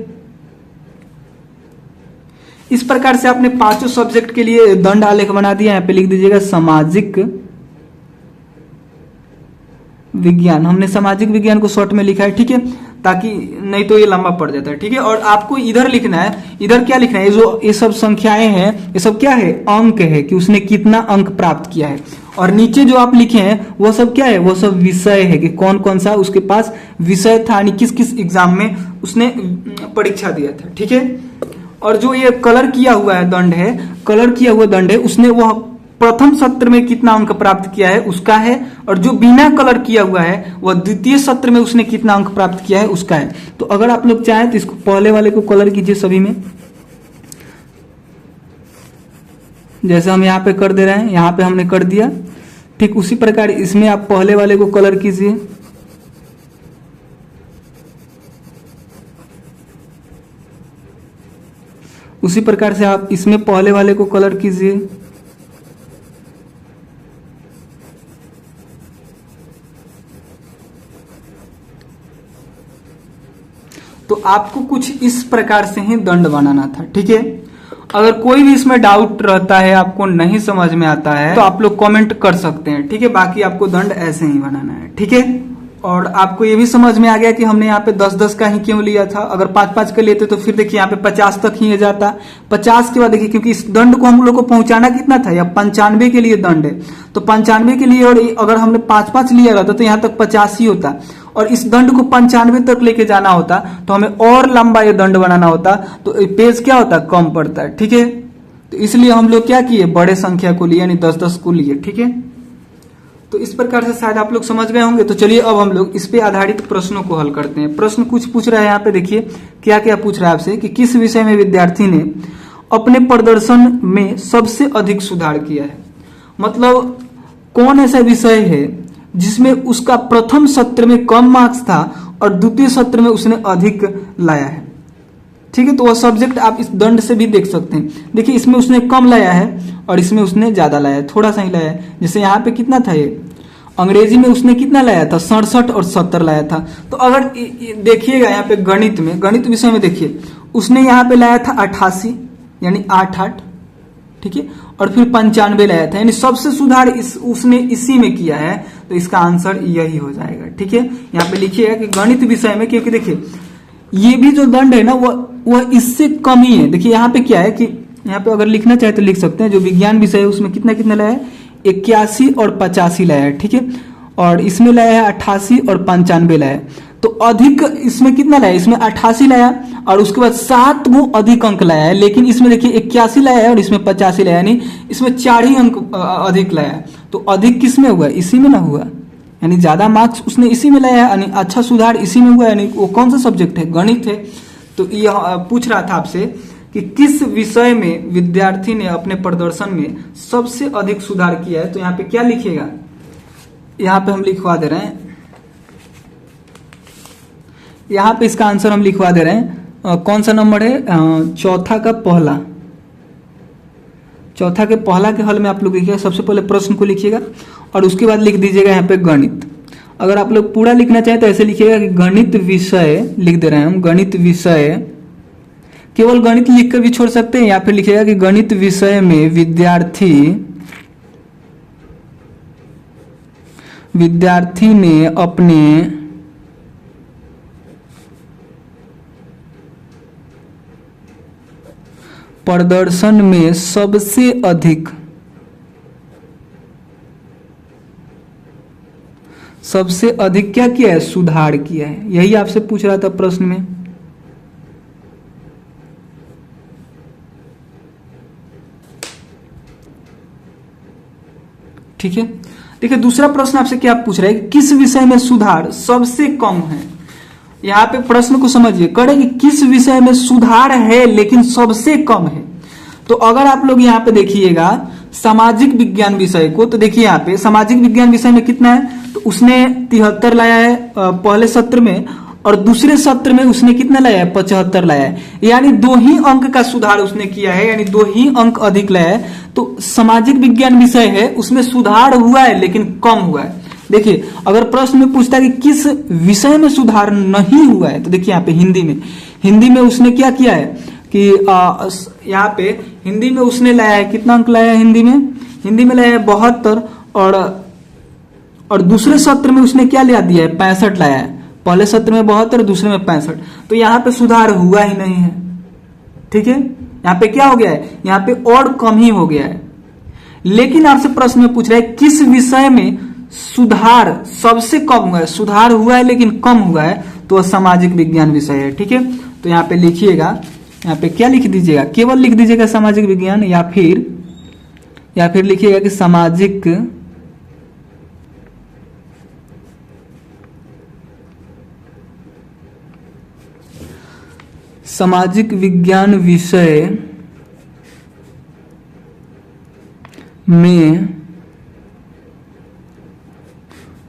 Speaker 1: इस प्रकार से आपने पांचों सब्जेक्ट के लिए दंड आलेख बना दिया। यहाँ पे लिख दीजिएगा सामाजिक विज्ञान। हमने सामाजिक विज्ञान को शॉर्ट में लिखा है, ठीक है, ताकि नहीं तो ये लंबा पड़ जाता है, ठीक है। और आपको इधर लिखना है, इधर क्या लिखना है, जो ये सब संख्याएं हैं ये सब क्या है, अंक है कि उसने कितना अंक प्राप्त किया है। और नीचे जो आप लिखे हैं वो सब क्या है, वो सब विषय है कि कौन कौन सा उसके पास विषय था, यानी किस किस एग्जाम में उसने परीक्षा दिया था, ठीक है। और जो ये कलर किया हुआ है दंड है, कलर किया हुआ दंड है, उसने वह प्रथम सत्र में कितना अंक प्राप्त किया है उसका है, और जो बिना कलर किया हुआ है वह द्वितीय सत्र में उसने कितना अंक प्राप्त किया है उसका है। तो अगर आप लोग चाहें तो इसको पहले वाले को कलर कीजिए सभी में, जैसे हम यहाँ पे कर दे रहे हैं, यहाँ पे हमने कर दिया, ठीक उसी प्रकार इसमें आप पहले वाले को कलर कीजिए। उसी प्रकार से आप इसमें पहले वाले को कलर कीजिए। तो आपको कुछ इस प्रकार से ही दंड बनाना था, ठीक है। अगर कोई भी इसमें डाउट रहता है, आपको नहीं समझ में आता है, तो आप लोग कमेंट कर सकते हैं, ठीक है। बाकी आपको दंड ऐसे ही बनाना है, ठीक है। और आपको ये भी समझ में आ गया कि हमने यहाँ पे 10-10 का ही क्यों लिया था। अगर 5-5 का लेते तो फिर देखिए यहाँ पे 50 तक ही जाता। 50 के बाद देखिए, क्योंकि इस दंड को हम लोग को पहुंचाना कितना था, या 95 के लिए दंड है, तो 95 के लिए, और अगर हमने 5-5 लिया रहता तो यहाँ तक 50 ही होता, और इस दंड को 95 तक लेके जाना होता तो हमें और लंबा ये दंड बनाना होता, तो पेज क्या होता, कम पड़ता है, ठीक है। तो इसलिए हम लोग क्या किए, बड़े संख्या को लिए, यानी 10-10 को लिए, ठीक है। तो इस प्रकार से शायद आप लोग समझ गए होंगे। तो चलिए अब हम लोग इस पे आधारित प्रश्नों को हल करते हैं। प्रश्न कुछ पूछ रहा है, यहाँ पे देखिए क्या क्या पूछ रहा है आपसे, कि किस विषय में विद्यार्थी ने अपने प्रदर्शन में सबसे अधिक सुधार किया है। मतलब कौन ऐसा विषय है जिसमें उसका प्रथम सत्र में कम मार्क्स था और द्वितीय सत्र में उसने अधिक लाया है, ठीक है। तो वह सब्जेक्ट आप इस दंड से भी देख सकते हैं। देखिए इसमें उसने कम लाया है और इसमें उसने ज्यादा लाया है, थोड़ा सा ही लाया है। जैसे यहाँ पे कितना था, ये अंग्रेजी में उसने कितना लाया था, 67 और 70 लाया था। तो अगर देखिएगा यहाँ पे गणित विषय में देखिए, उसने यहाँ पे लाया था 88, यानी 8-8, ठीक है। और फिर 95 लाया था, यानी सबसे सुधार उसने इसी में किया है। तो इसका आंसर यही हो जाएगा, ठीक है। यहाँ पे लिखिएगा कि गणित विषय में, क्योंकि देखिए ये भी जो दंड है ना वह इससे कम ही है। देखिए यहाँ पे क्या है कि यहाँ पे अगर लिखना चाहे तो लिख सकते हैं। जो विज्ञान विषय है उसमें कितना कितना लाया है, 81 और 85 लाया है, ठीक है। और इसमें लाया है 88 और 95 लाया है। तो अधिक इसमें कितना लाया, इसमें 88 लाया और उसके बाद 7 वो अधिक अंक लाया है। लेकिन इसमें देखिए 81 लाया है और इसमें 85 लाया, यानी इसमें 4 ही अंक अधिक लाया है। तो अधिक किसमें हुआ, इसी में ना हुआ, यानी ज्यादा मार्क्स उसने इसी में लाया है, यानी अच्छा सुधार इसी में हुआ, यानी वो कौन सा सब्जेक्ट है, गणित है। तो यह पूछ रहा था आपसे कि किस विषय में विद्यार्थी ने अपने प्रदर्शन में सबसे अधिक सुधार किया है। तो यहाँ पे क्या लिखिएगा, यहाँ पे हम लिखवा दे रहे हैं, यहाँ पे इसका आंसर हम लिखवा दे रहे हैं। कौन सा नंबर है, चौथा का पहला, चौथा के पहला के हल में आप लोग लिखिएगा। सबसे पहले प्रश्न को लिखिएगा और उसके बाद लिख दीजिएगा यहाँ पे गणित। अगर आप लोग पूरा लिखना चाहें तो ऐसे लिखिएगा कि गणित विषय, लिख दे रहे हैं हम गणित विषय, केवल गणित लिखकर भी छोड़ सकते हैं, या फिर लिखिएगा कि गणित विषय में विद्यार्थी ने अपने प्रदर्शन में सबसे अधिक सबसे अधिक क्या किया है, सुधार किया है। यही आपसे पूछ रहा था प्रश्न में। ठीक है, देखिए दूसरा प्रश्न आपसे क्या पूछ रहा है, किस विषय में सुधार सबसे कम है। यहां पे प्रश्न को समझिए, कहे कि किस विषय में सुधार है लेकिन सबसे कम है। तो अगर आप लोग यहाँ पे देखिएगा सामाजिक विज्ञान विषय को, तो देखिए यहाँ पे सामाजिक विज्ञान विषय में कितना है, तो उसने 73 लाया है पहले सत्र में, और दूसरे सत्र में उसने कितना लाया है, 75 लाया है, यानी 2 ही अंक का सुधार उसने किया है, यानी 2 ही अंक अधिक लाया है। तो सामाजिक विज्ञान विषय है उसमें सुधार हुआ है लेकिन कम हुआ है। देखिए अगर प्रश्न में पूछता है कि किस विषय में सुधार नहीं हुआ है, तो देखिए यहाँ पे हिंदी में उसने क्या किया है कि यहाँ पे हिंदी में उसने लाया है, कितना अंक लाया है हिंदी में लाया है 72, और दूसरे सत्र में उसने क्या लिया दिया है, 65 लाया है। पहले सत्र में 72, दूसरे में 65, तो यहाँ पे सुधार हुआ ही नहीं है। ठीक है, यहाँ पे क्या हो गया है, यहाँ पे और कम ही हो गया है। लेकिन आपसे प्रश्न में पूछ रहा है किस विषय में सुधार सबसे कम हुआ है, सुधार हुआ है लेकिन कम हुआ है, तो सामाजिक विज्ञान विषय है। ठीक है, तो यहाँ पे लिखिएगा, यहाँ पे क्या लिख दीजिएगा, केवल लिख दीजिएगा सामाजिक विज्ञान, या फिर लिखिएगा कि सामाजिक विज्ञान विषय में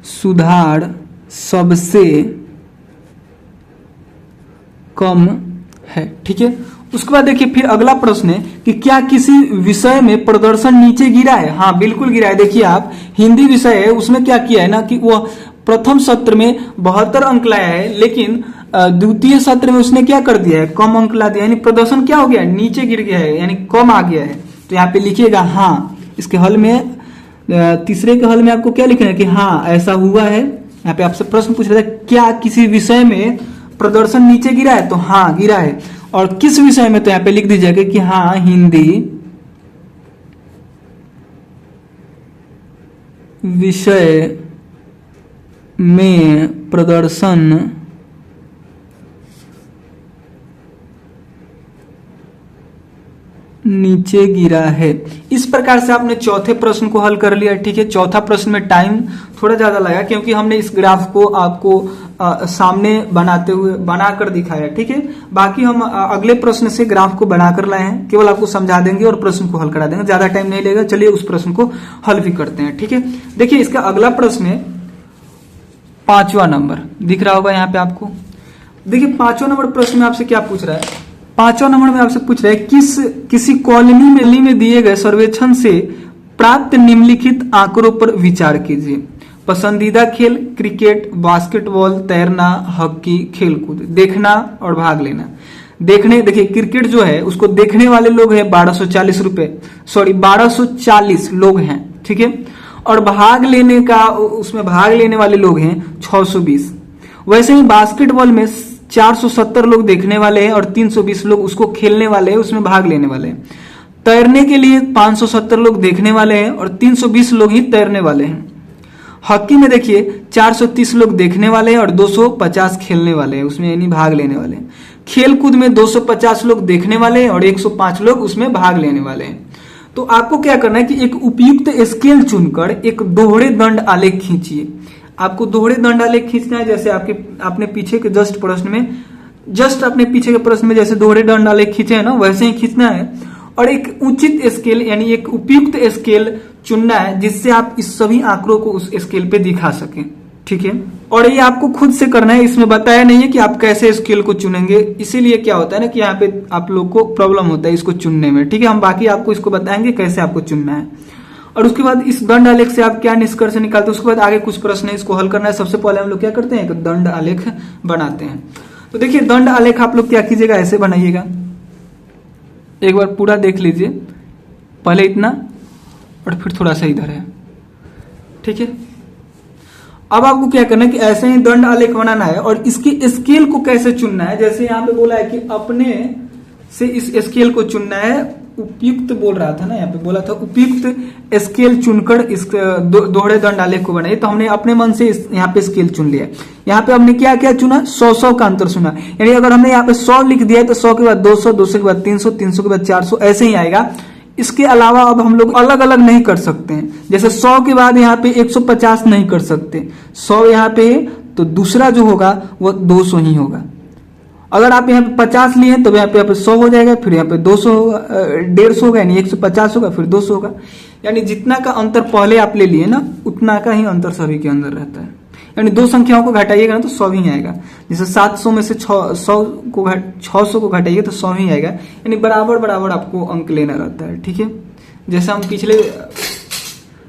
Speaker 1: सुधार सबसे कम है। ठीक है, उसके बाद देखिए फिर अगला प्रश्न है कि क्या किसी विषय में प्रदर्शन नीचे गिरा है। हाँ बिल्कुल गिरा है। देखिए आप हिंदी विषय है उसमें क्या किया है ना कि वह प्रथम सत्र में 72 अंक लाया है, लेकिन द्वितीय सत्र में उसने क्या कर दिया है, कम अंक ला दिया, यानी प्रदर्शन क्या हो गया, नीचे गिर गया है, यानी कम आ गया है। तो यहाँ पे लिखिएगा हाँ, इसके हल में तीसरे के हल में आपको क्या लिखना है कि हाँ ऐसा हुआ है। यहाँ पे आपसे प्रश्न पूछ रहा था क्या किसी विषय में प्रदर्शन नीचे गिरा है, तो हाँ गिरा है। और किस विषय में, तो यहाँ पे लिख दीजिएगा कि हाँ हिंदी विषय में प्रदर्शन नीचे गिरा है। इस प्रकार से आपने चौथे प्रश्न को हल कर लिया। ठीक है, चौथा प्रश्न में टाइम थोड़ा ज्यादा लगा क्योंकि हमने इस ग्राफ को आपको सामने बनाकर दिखाया। ठीक है, बाकी हम अगले प्रश्न से ग्राफ को बनाकर लाए हैं, केवल आपको समझा देंगे और प्रश्न को हल करा देंगे, ज्यादा टाइम नहीं लगेगा। चलिए उस प्रश्न को हल भी करते हैं। ठीक है, देखिए इसका अगला प्रश्न है 5वां नंबर, दिख रहा होगा यहाँ पे आपको। देखिए 5वां नंबर प्रश्न में आपसे क्या पूछ रहा है, 5वां नंबर में आपसे पूछ रहा है किसी कॉलोनी में दिए गए सर्वेक्षण से प्राप्त निम्नलिखित आंकड़ों पर विचार कीजिए। पसंदीदा खेल क्रिकेट, बास्केटबॉल, तैरना, हॉकी, खेलकूद, देखना और भाग लेना। देखिए क्रिकेट जो है उसको देखने वाले लोग हैं 1240 लोग हैं। ठीक है, और भाग लेने वाले लोग हैं 620। वैसे ही बास्केटबॉल में 470 लोग देखने वाले हैं और 320 लोग उसको खेलने वाले हैं, उसमें भाग लेने वाले हैं। तैरने के लिए 570 लोग देखने वाले हैं और 320 लोग ही तैरने वाले हैं। हॉकी में देखिए 430 लोग देखने वाले हैं और 250 खेलने वाले हैं, उसमें यानी भाग लेने वाले हैं। खेल कूद में 250 लोग देखने वाले हैं और 105 लोग उसमें भाग लेने वाले हैं। तो आपको क्या करना है कि एक उपयुक्त स्केल चुनकर एक दोहरे दंड आलेख खींचिए। आपको दोहरे दंड आलेख खींचना है, जैसे आपने पीछे के अपने पीछे के प्रश्न में जैसे दोहरे दंड आलेख खींचे है ना, वैसे ही खींचना है। और एक उचित स्केल यानी एक उपयुक्त स्केल चुनना है जिससे आप इस सभी आंकड़ों को उस स्केल पे दिखा सकें। ठीक है, और ये आपको खुद से करना है, इसमें बताया नहीं है कि आप कैसे स्केल को चुनेंगे। इसीलिए क्या होता है ना कि यहाँ पे आप लोग को प्रॉब्लम होता है इसको चुनने में। ठीक है, हम बाकी आपको इसको बताएंगे कैसे आपको चुनना है। और उसके बाद इस दंड आलेख से आप क्या निष्कर्ष निकालते हैं, उसके बाद आगे कुछ प्रश्न है, इसको हल करना है। सबसे पहले हम लोग क्या करते हैं, एक दंड आलेख बनाते हैं। तो देखिए दंड आलेख आप लोग क्या कीजिएगा, ऐसे बनाइएगा। एक बार पूरा देख लीजिए, पहले इतना और फिर थोड़ा सा इधर है। ठीक है, अब आपको क्या करना है कि ऐसे ही दंड आलेख बनाना है और इसकी स्केल को कैसे चुनना है। जैसे यहाँ पे बोला है कि अपने से इस स्केल को चुनना है उपयुक्त बोल रहा था ना, यहाँ पे बोला था उपयुक्त स्केल चुनकर इस दोहरे दंड आलेख को बनाइए। तो हमने अपने मन से यहाँ पे स्केल चुन लिया। यहाँ पे हमने क्या क्या चुना, 100 का अंतर चुना। यानी अगर हमने यहाँ पे 100 लिख दिया है तो 100 के बाद 200, 200 के बाद 300, 300 के बाद 400, ऐसे ही आएगा। इसके अलावा अब हम लोग अलग अलग नहीं कर सकते हैं। जैसे 100 के बाद यहाँ पे 150 नहीं कर सकते, 100 यहाँ पे, तो दूसरा जो होगा वो 200 ही होगा। अगर आप यहाँ पे 50 लिए तो यहाँ पे 100 हो जाएगा, फिर यहाँ पे 200 होगा, 150 होगा, यानी 150 होगा, फिर 200 होगा। यानी जितना का अंतर पहले आप ले लिए ना, उतना का ही अंतर सभी के अंदर रहता है। यानी दो संख्याओं को घटाइएगा ना तो 100 ही आएगा। जैसे 700 में से 600 को घटाइए तो 100 ही आएगा। यानी बराबर बराबर आपको अंक लेना रहता है, ठीक है।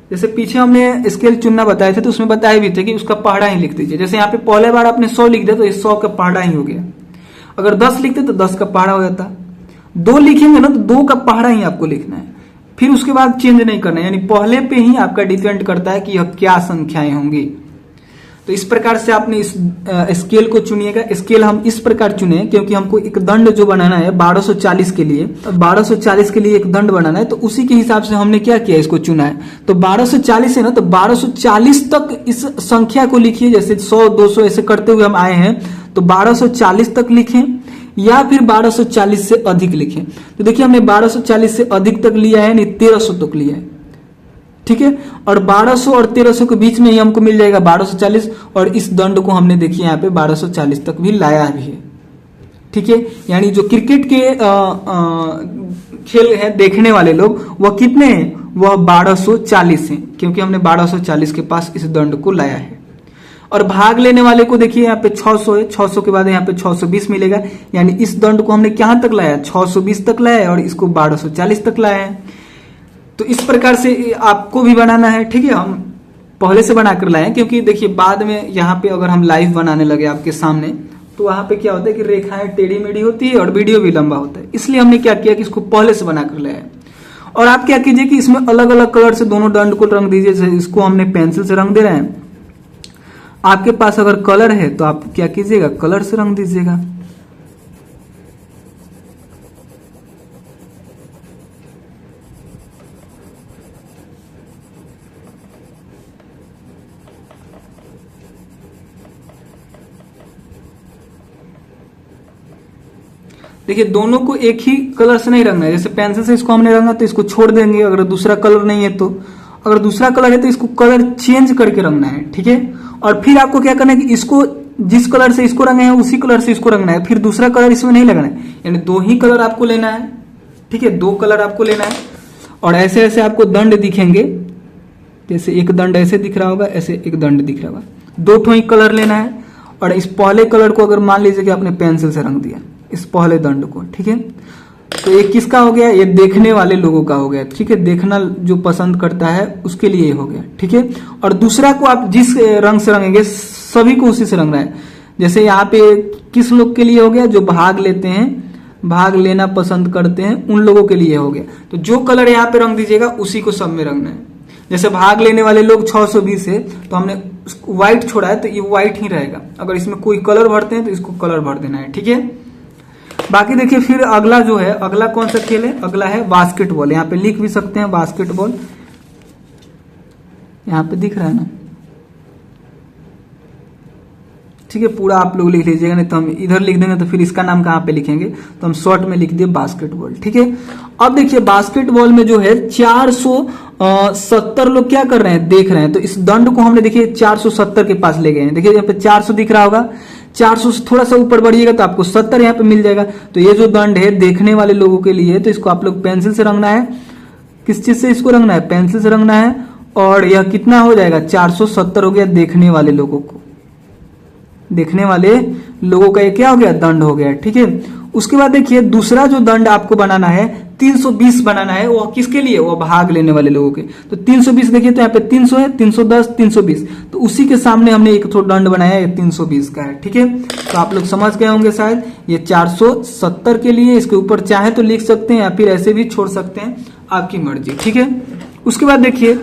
Speaker 1: जैसे पीछे हमने स्केल चुनना बताए थे तो उसमें बताए भी थे कि उसका पहाड़ा ही लिख दीजिए। जैसे यहाँ पे पहले बार आपने 100 लिख दिया तो ये 100 का पहाड़ा ही हो गया। अगर 10 लिखते तो 10 का पहाड़ा हो जाता। 2 लिखेंगे ना तो 2 का पहाड़ा ही आपको लिखना है, फिर उसके बाद चेंज नहीं करना है। यानी पहले पे ही आपका डिपेंड करता है कि यह क्या संख्याएं होंगी। तो इस प्रकार से आपने इस स्केल को चुनिएगा। स्केल हम इस प्रकार चुने क्योंकि हमको एक दंड जो बनाना है 1240 के लिए, 1240 के लिए एक दंड बनाना है, तो उसी के हिसाब से हमने क्या किया, इसको चुना है। तो 1240 है ना, तो 1240 तक इस संख्या को लिखिए। जैसे 100, 200 ऐसे करते हुए हम आए हैं, तो 1240 तक लिखें या फिर 1240 से अधिक लिखें। तो देखिए हमने 1240 से अधिक तक लिया है, यानी 1300 तक लिया है, ठीक है। और 1200 और 1300 के बीच में ही हमको मिल जाएगा 1240, और इस दंड को हमने देखिए यहाँ पे 1240 तक भी लाया भी है, ठीक है। यानी जो क्रिकेट के खेल है देखने वाले लोग वह कितने हैं, वह 1240 हैं, क्योंकि हमने 1240 के पास इस दंड को लाया है। और भाग लेने वाले को देखिए यहाँ पे 600 है, 600 के बाद यहाँ पे 620 मिलेगा। यानी इस दंड को हमने कहां तक लाया, 620 तक लाया है, और इसको 1240 तक लाया है। तो इस प्रकार से आपको भी बनाना है, ठीक है। हम पहले से बनाकर लाए हैं, क्योंकि देखिए बाद में यहाँ पे अगर हम लाइव बनाने लगे आपके सामने, तो वहां पे क्या होता है कि रेखाएं टेढ़ी मेढ़ी होती है और वीडियो भी लंबा होता है। इसलिए हमने क्या किया कि इसको पहले से बनाकर लाया है। और आप क्या कीजिए कि इसमें अलग अलग कलर से दोनों दंड को रंग दीजिए। इसको हमने पेंसिल से रंग दे रहे हैं। आपके पास अगर कलर है तो आप क्या कीजिएगा, कलर से रंग दीजिएगा। देखिए दोनों को एक ही कलर से नहीं रंगना है। जैसे पेंसिल से इसको हमने रंगा तो इसको छोड़ देंगे, अगर दूसरा कलर नहीं है तो। अगर दूसरा कलर है तो इसको कलर चेंज करके रंगना है, ठीक है। और फिर आपको क्या करना है कि इसको जिस कलर से इसको रंगे हैं उसी कलर से इसको रंगना है, फिर दूसरा कलर इसमें नहीं लगाना है। यानी 2 ही कलर आपको लेना है, ठीक है, 2 कलर आपको लेना है। और ऐसे ऐसे आपको दंड दिखेंगे। जैसे एक दंड ऐसे दिख रहा होगा, ऐसे एक दंड दिख रहा होगा। 2 ही कलर लेना है। और इस पहले कलर को अगर मान लीजिए कि आपने पेंसिल से रंग दिया इस पहले दंड को, ठीक है, तो ये किसका हो गया, ये देखने वाले लोगों का हो गया, ठीक है। देखना जो पसंद करता है उसके लिए हो गया, ठीक है। और दूसरा को आप जिस रंग से रंगेंगे सभी को उसी से रंगना है। जैसे यहाँ पे किस लोग के लिए हो गया, जो भाग लेते हैं, भाग लेना पसंद करते हैं, उन लोगों के लिए हो गया। तो जो कलर यहाँ पे रंग दीजिएगा उसी को सब में रंगना है। जैसे भाग लेने वाले लोग 620 है तो हमने व्हाइट छोड़ा है तो ये व्हाइट ही रहेगा। अगर इसमें कोई कलर भरते हैं तो इसको कलर भर देना है, ठीक है। बाकी देखिए फिर अगला जो है, अगला कौन सा खेल है, अगला है बास्केटबॉल। यहाँ पे लिख भी सकते हैं बास्केटबॉल, यहाँ पे दिख रहा है ना, ठीक है। पूरा आप लोग लिख लीजिएगा, नहीं तो हम इधर लिख देंगे तो फिर इसका नाम कहाँ पे लिखेंगे, तो हम शॉर्ट में लिख दिए बास्केटबॉल, ठीक है। अब देखिए बास्केटबॉल में जो है 470 लोग क्या कर रहे हैं, देख रहे हैं। तो इस दंड को हमने देखिए 470 के पास ले गए हैं। देखिए यहाँ पे 400 दिख रहा होगा, 400 से थोड़ा सा ऊपर बढ़िएगा तो आपको 70 यहाँ पे मिल जाएगा। तो ये जो दंड है देखने वाले लोगों के लिए, तो इसको आप लोग पेंसिल से रंगना है। किस चीज से इसको रंगना है, पेंसिल से रंगना है। और यह कितना हो जाएगा, 470 हो गया देखने वाले लोगों को, देखने वाले लोगों का ये क्या हो गया, दंड हो गया, ठीक है। उसके बाद देखिए दूसरा जो दंड आपको बनाना है 320 बनाना है। वो किसके लिए, वो भाग लेने वाले लोगों के। तो 320 देखिए, तो यहाँ पे 300 है, 310, 320, तो उसी के सामने हमने एक दंड बनाया है 320 का है, ठीक है। तो आप लोग समझ गए होंगे शायद। ये 470 के लिए, इसके ऊपर चाहे तो लिख सकते हैं या फिर ऐसे भी छोड़ सकते हैं, आपकी मर्जी, ठीक है। उसके बाद देखिए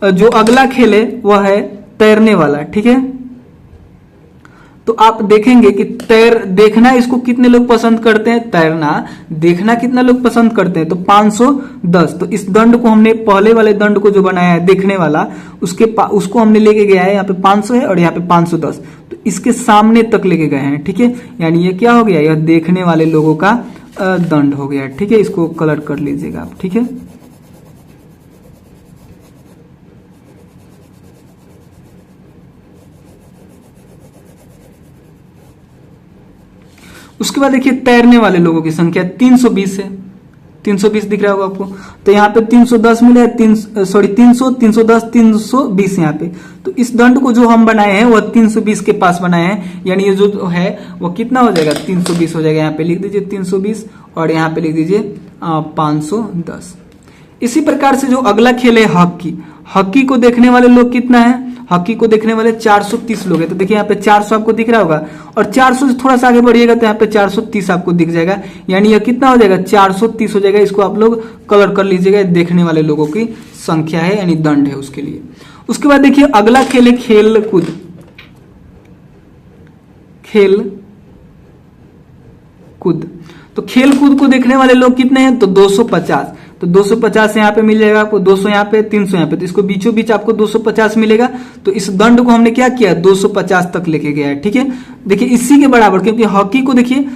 Speaker 1: जो अगला खेल है वह है तैरने वाला, ठीक है। तो आप देखेंगे कि देखना इसको कितने लोग पसंद करते हैं, तैरना देखना कितना लोग पसंद करते हैं, तो 510। तो इस दंड को हमने पहले वाले दंड को जो बनाया है देखने वाला, उसको हमने लेके गया है, यहाँ पे 500 है और यहाँ पे 510, तो इसके सामने तक लेके गए हैं। ठीक है, यानी ये क्या हो गया, यह देखने वाले लोगों का दंड हो गया। ठीक है, इसको कलर कर लीजिएगा आप। ठीक है, उसके बाद देखिए तैरने वाले लोगों की संख्या 320 है, 320 दिख रहा होगा आपको। तो यहाँ पे 310 मिले, 300, 310, 320 यहाँ पे। तो इस दंड को जो हम बनाए हैं वह 320 के पास बनाए हैं, यानी ये जो है वो कितना हो जाएगा, 320 हो जाएगा। यहाँ पे लिख दीजिए 320 और यहाँ पे लिख दीजिए 510। इसी प्रकार से जो अगला खेल है हॉकी, हॉकी को देखने वाले लोग कितना है, हॉकी को देखने वाले 430 लोग हैं। तो देखिए यहाँ पे 400 आपको दिख रहा होगा और 400 से थोड़ा सा आगे बढ़िएगा तो यहाँ पे 430 आपको दिख जाएगा, यानी यह कितना हो जाएगा, 430 हो जाएगा। इसको आप लोग कलर कर लीजिएगा, देखने वाले लोगों की संख्या है, यानी दंड है उसके लिए। उसके बाद देखिए अगला खेल है खेल कूद, खेल कूद। तो खेल कूद को देखने वाले लोग कितने हैं, तो 250। तो 250 यहाँ पे मिल जाएगा आपको, 200 यहाँ पे, 300 यहाँ पे, तो इसको बीचों बीच आपको 250 मिलेगा। तो इस दंड को हमने क्या किया, 250 तक लेके गया है। ठीक है, देखिए इसी के बराबर, क्योंकि हॉकी को देखिए,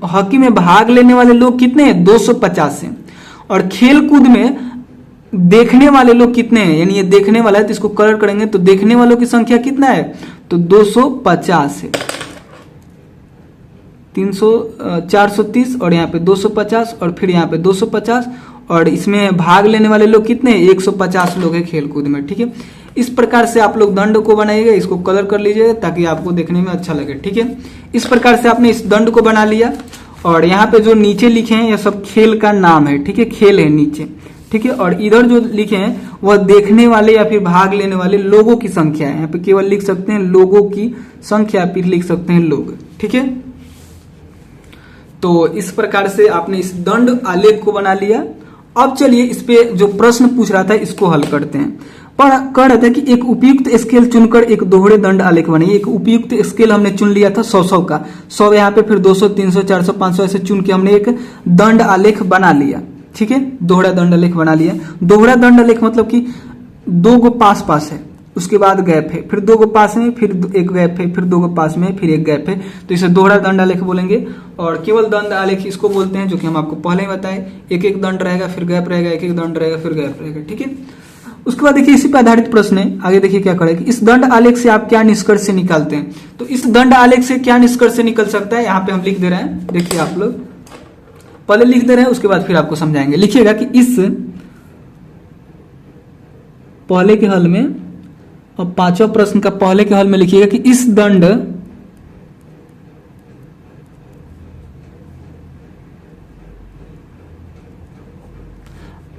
Speaker 1: हॉकी में भाग लेने वाले लोग कितने हैं, 250 हैं, और खेल कूद में देखने वाले लोग कितने हैं, यानी ये देखने वाला है तो इसको कलर करेंगे तो देखने वालों की संख्या कितना है, तो 250 है। 430 और यहाँ पे 250 और फिर यहाँ पे 250, और इसमें भाग लेने वाले लोग कितने हैं, 150 लोग हैं खेल कूद में। ठीक है, इस प्रकार से आप लोग दंड को बनाइएगा, इसको कलर कर लीजिएगा ताकि आपको देखने में अच्छा लगे। ठीक है, इस प्रकार से आपने इस दंड को बना लिया, और यहाँ पे जो नीचे लिखे हैं यह सब खेल का नाम है। ठीक है, खेल है नीचे। ठीक है, और इधर जो लिखे हैं वह देखने वाले या फिर भाग लेने वाले लोगों की संख्या है। यहाँ पे केवल लिख सकते हैं लोगों की संख्या, फिर लिख सकते हैं लोग। ठीक है, तो इस प्रकार से आपने इस दंड आलेख को बना लिया। अब चलिए इस पे जो प्रश्न पूछ रहा था इसको हल करते हैं। पर कह रहा था कि एक उपयुक्त स्केल चुनकर एक दोहरे दंड आलेख बनाइए। एक उपयुक्त स्केल हमने चुन लिया था 100 का, 100 यहाँ पे, फिर 200, 300, 400, 500 ऐसे चुन के हमने एक दंड आलेख बना लिया। ठीक है, दोहरा दंड आलेख बना लिया। दोहरा दंड आलेख मतलब कि दो गो पास पास है, उसके बाद गैप है, फिर दो गो पास में, फिर एक गैप है, फिर दो गो पास में, फिर एक गैप है, तो इसे दोहरा दंड आलेख बोलेंगे। और केवल दंड आलेख इसको बोलते हैं, जो कि हम आपको पहले ही बताए, एक एक दंड रहेगा, फिर गैप रहेगा, एक एक दंड रहेगा, फिर गैप रहेगा। ठीक है, उसके बाद देखिए इसी पर आधारित प्रश्न है, आगे देखिए क्या करेगा, इस दंड आलेख से आप क्या निष्कर्ष से निकालते हैं। तो इस दंड आलेख से क्या निष्कर्ष से निकल सकता है, यहाँ पे हम लिख दे रहे हैं। देखिए आप लोग पहले लिख दे रहे हैं, उसके बाद फिर आपको समझाएंगे। लिखिएगा कि इस पहले के हल में, और पांचवा प्रश्न का पहले के हल में लिखिएगा कि इस दंड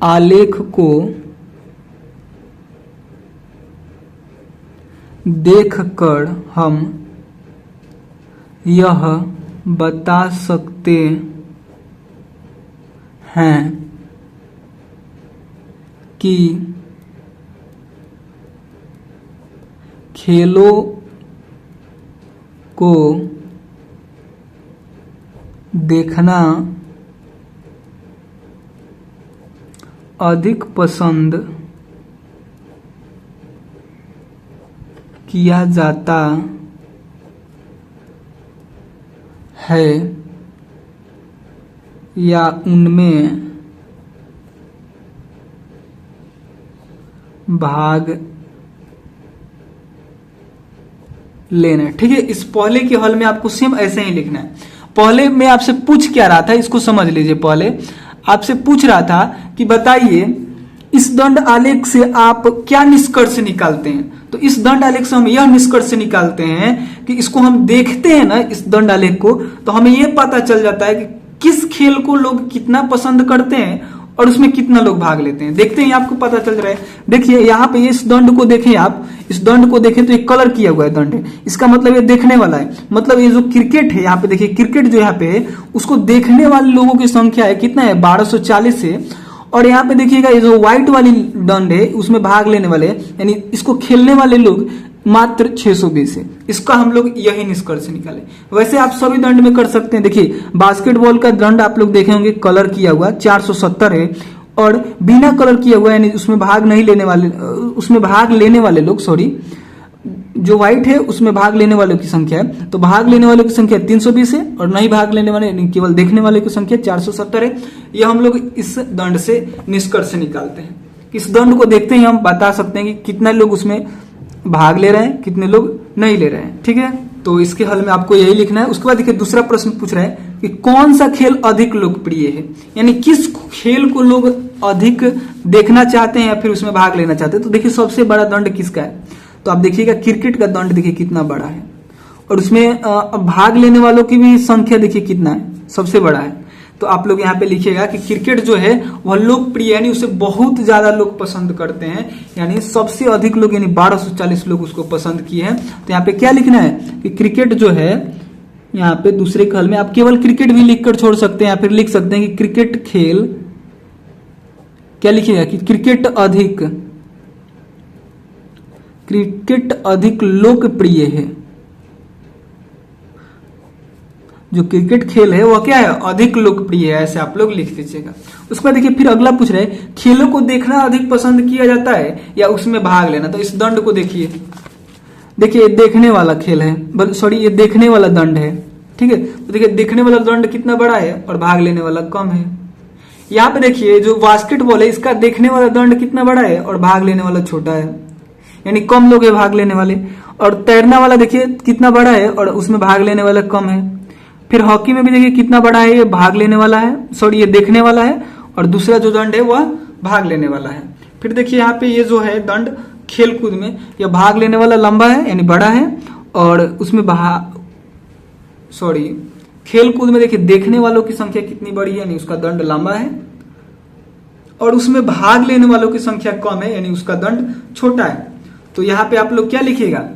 Speaker 1: आलेख को देखकर हम यह बता सकते हैं कि खेलों को देखना अधिक पसंद किया जाता है या उनमें भाग लेना है। ठीक है, इस पहले के हल में आपको सेम ऐसे ही लिखना है। पहले में आपसे पूछ क्या रहा था, इसको समझ लीजिए। पहले आपसे पूछ रहा था कि बताइए इस दंड आलेख से आप क्या निष्कर्ष निकालते हैं। तो इस दंड आलेख से हम यह निष्कर्ष निकालते हैं कि इसको हम देखते हैं ना, इस दंड आलेख को, तो हमें यह पता चल जाता है कि किस खेल को लोग कितना पसंद करते हैं और उसमें कितना लोग भाग लेते हैं। देखते हैं, आपको पता चल रहा है। देखिए यहाँ पे इस दंड को देखें, आप इस दंड को देखें तो ये कलर किया हुआ है दंड है, इसका मतलब ये देखने वाला है। मतलब ये जो क्रिकेट है, यहाँ पे देखिए क्रिकेट जो यहाँ पे है उसको देखने वाले लोगों की संख्या है कितना है, 1240 है। और यहाँ पे देखिएगा ये जो व्हाइट वाली दंड है उसमें भाग लेने वाले यानी इसको खेलने वाले लोग मात्र 620 है। इसका हम लोग यही निष्कर्ष निकाले। वैसे आप सभी दंड में कर सकते हैं। देखिए बास्केटबॉल का दंड आप लोग देखे होंगे कलर किया हुआ 470 है, और बिना कलर किया हुआ यानी उसमें भाग लेने वाले लोग जो व्हाइट है उसमें भाग लेने वालों की संख्या है, तो भाग लेने वालों की संख्या 320 है और नहीं भाग लेने वाले केवल देखने वाले की संख्या 470 है। यह हम लोग इस दंड से निष्कर्ष निकालते हैं। इस दंड को देखते ही हम बता सकते हैं कि कितना लोग उसमें भाग ले रहे हैं, कितने लोग नहीं ले रहे हैं। ठीक है, तो इसके हल में आपको यही लिखना है। उसके बाद देखिए दूसरा प्रश्न पूछ रहा है कि कौन सा खेल अधिक लोकप्रिय है, यानी किस खेल को लोग अधिक देखना चाहते हैं या फिर उसमें भाग लेना चाहते हैं। तो देखिए सबसे बड़ा दंड किसका है, तो आप देखिएगा क्रिकेट का दंड देखिए कितना बड़ा है, और उसमें भाग लेने वालों की भी संख्या देखिए कितना है, सबसे बड़ा है। तो आप लोग यहाँ पे लिखिएगा कि क्रिकेट जो है वह लोकप्रिय यानी उसे बहुत ज्यादा लोग पसंद करते हैं, यानी सबसे अधिक लोग यानी 1240 लोग उसको पसंद किए हैं। तो यहाँ पे क्या लिखना है कि क्रिकेट जो है, यहाँ पे दूसरे खल में आप केवल क्रिकेट भी लिखकर छोड़ सकते हैं या फिर लिख सकते हैं कि क्रिकेट खेल, क्या लिखिएगा कि क्रिकेट अधिक लोकप्रिय है। जो क्रिकेट खेल है वह क्या है, अधिक लोकप्रिय है, ऐसे आप लोग लिख दीजिएगा। उसके बाद देखिए फिर अगला पूछ रहे हैं खेलों को देखना अधिक पसंद किया जाता है या उसमें भाग लेना। तो इस दंड को देखिए ये देखने वाला खेल है, ये देखने वाला दंड है। ठीक है, तो देखिए देखने वाला दंड कितना बड़ा है और भाग लेने वाला कम है। यहाँ पे देखिए जो बास्केटबॉल है इसका देखने वाला दंड कितना बड़ा है और भाग लेने वाला छोटा है, यानी कम लोग है भाग लेने वाले। और तैरना वाला देखिए कितना बड़ा है और उसमें भाग लेने वाला कम है। फिर हॉकी में भी देखिए कितना बड़ा है, ये भाग लेने वाला है, ये देखने वाला है, और दूसरा जो दंड है वह भाग लेने वाला है। फिर देखिए यहाँ पे ये जो है दंड खेल कूद में, यह भाग लेने वाला लंबा है यानी बड़ा है, और उसमें खेल कूद में देखिए देखने वालों की संख्या कितनी बड़ी है यानी उसका दंड लंबा है, और उसमें भाग लेने वालों की संख्या कम है यानी उसका दंड छोटा है। तो यहाँ पे आप लोग क्या लिखिएगा,